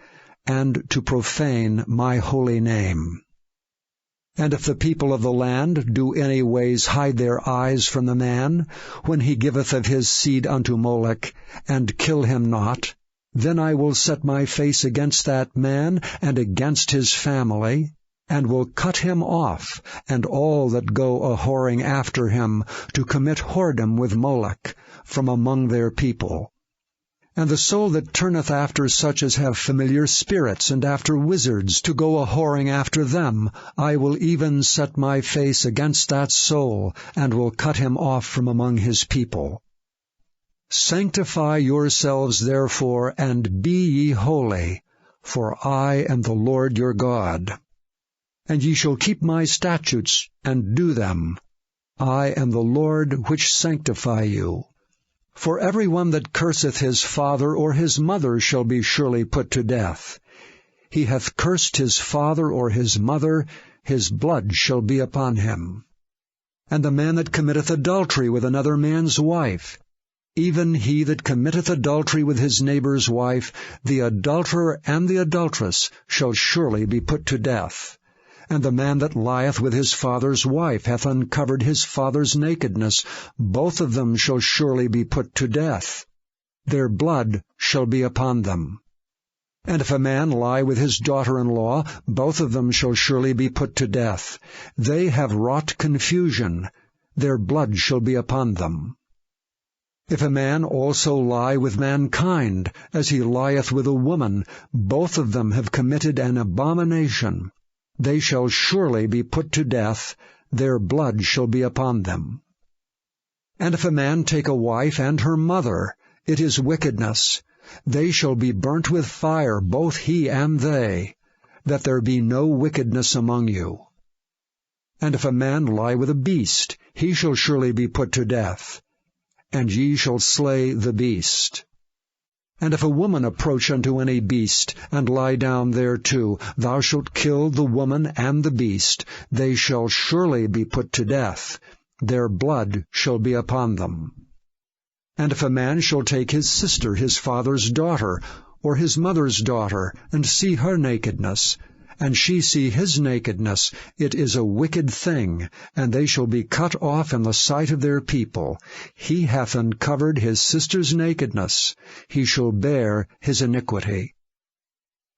and to profane my holy name. And if the people of the land do any ways hide their eyes from the man, when he giveth of his seed unto Molech, and kill him not, then I will set my face against that man, and against his family, and will cut him off, and all that go a-whoring after him, to commit whoredom with Molech, from among their people. And the soul that turneth after such as have familiar spirits, and after wizards, to go a-whoring after them, I will even set my face against that soul, and will cut him off from among his people. Sanctify yourselves therefore, and be ye holy, for I am the Lord your God. And ye shall keep my statutes, and do them. I am the Lord which sanctify you. For every one that curseth his father or his mother shall be surely put to death. He hath cursed his father or his mother, his blood shall be upon him. And the man that committeth adultery with another man's wife, even he that committeth adultery with his neighbor's wife, the adulterer and the adulteress shall surely be put to death. And the man that lieth with his father's wife hath uncovered his father's nakedness. Both of them shall surely be put to death. Their blood shall be upon them. And if a man lie with his daughter-in-law, both of them shall surely be put to death. They have wrought confusion. Their blood shall be upon them. If a man also lie with mankind, as he lieth with a woman, both of them have committed an abomination. They shall surely be put to death, their blood shall be upon them. And if a man take a wife and her mother, it is wickedness. They shall be burnt with fire, both he and they, that there be no wickedness among you. And if a man lie with a beast, he shall surely be put to death, and ye shall slay the beast. And if a woman approach unto any beast, and lie down thereto, thou shalt kill the woman and the beast. They shall surely be put to death. Their blood shall be upon them. And if a man shall take his sister, his father's daughter, or his mother's daughter, and see her nakedness, and she see his nakedness, it is a wicked thing, and they shall be cut off in the sight of their people. He hath uncovered his sister's nakedness, he shall bear his iniquity.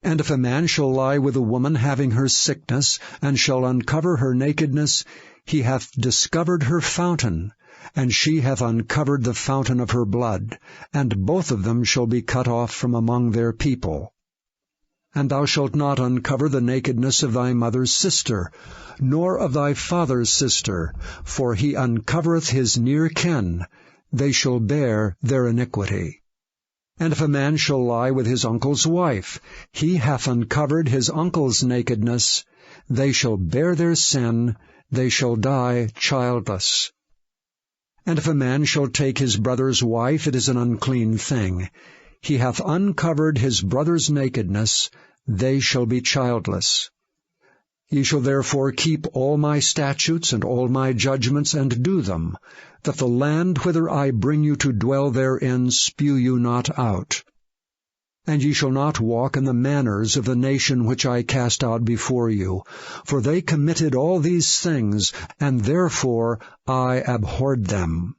And if a man shall lie with a woman having her sickness, and shall uncover her nakedness, he hath discovered her fountain, and she hath uncovered the fountain of her blood, and both of them shall be cut off from among their people. And thou shalt not uncover the nakedness of thy mother's sister, nor of thy father's sister, for he uncovereth his near kin. They shall bear their iniquity. And if a man shall lie with his uncle's wife, he hath uncovered his uncle's nakedness. They shall bear their sin, they shall die childless. And if a man shall take his brother's wife, it is an unclean thing. He hath uncovered his brother's nakedness, they shall be childless. Ye shall therefore keep all my statutes and all my judgments, and do them, that the land whither I bring you to dwell therein spew you not out. And ye shall not walk in the manners of the nation which I cast out before you, for they committed all these things, and therefore I abhorred them.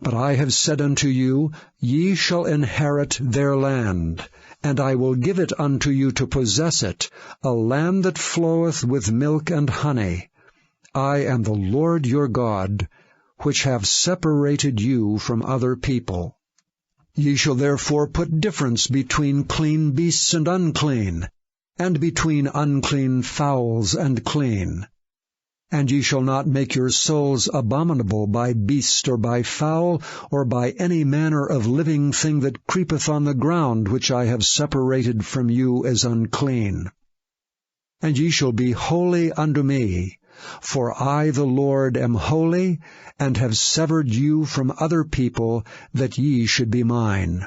But I have said unto you, Ye shall inherit their land, and I will give it unto you to possess it, a land that floweth with milk and honey. I am the Lord your God, which have separated you from other people. Ye shall therefore put difference between clean beasts and unclean, and between unclean fowls and clean. And ye shall not make your souls abominable by beast or by fowl, or by any manner of living thing that creepeth on the ground, which I have separated from you as unclean. And ye shall be holy unto me, for I the Lord am holy, and have severed you from other people, that ye should be mine.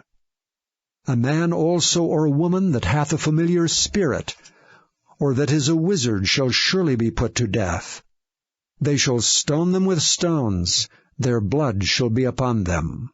A man also or woman that hath a familiar spirit, or that is a wizard, shall surely be put to death. They shall stone them with stones, their blood shall be upon them.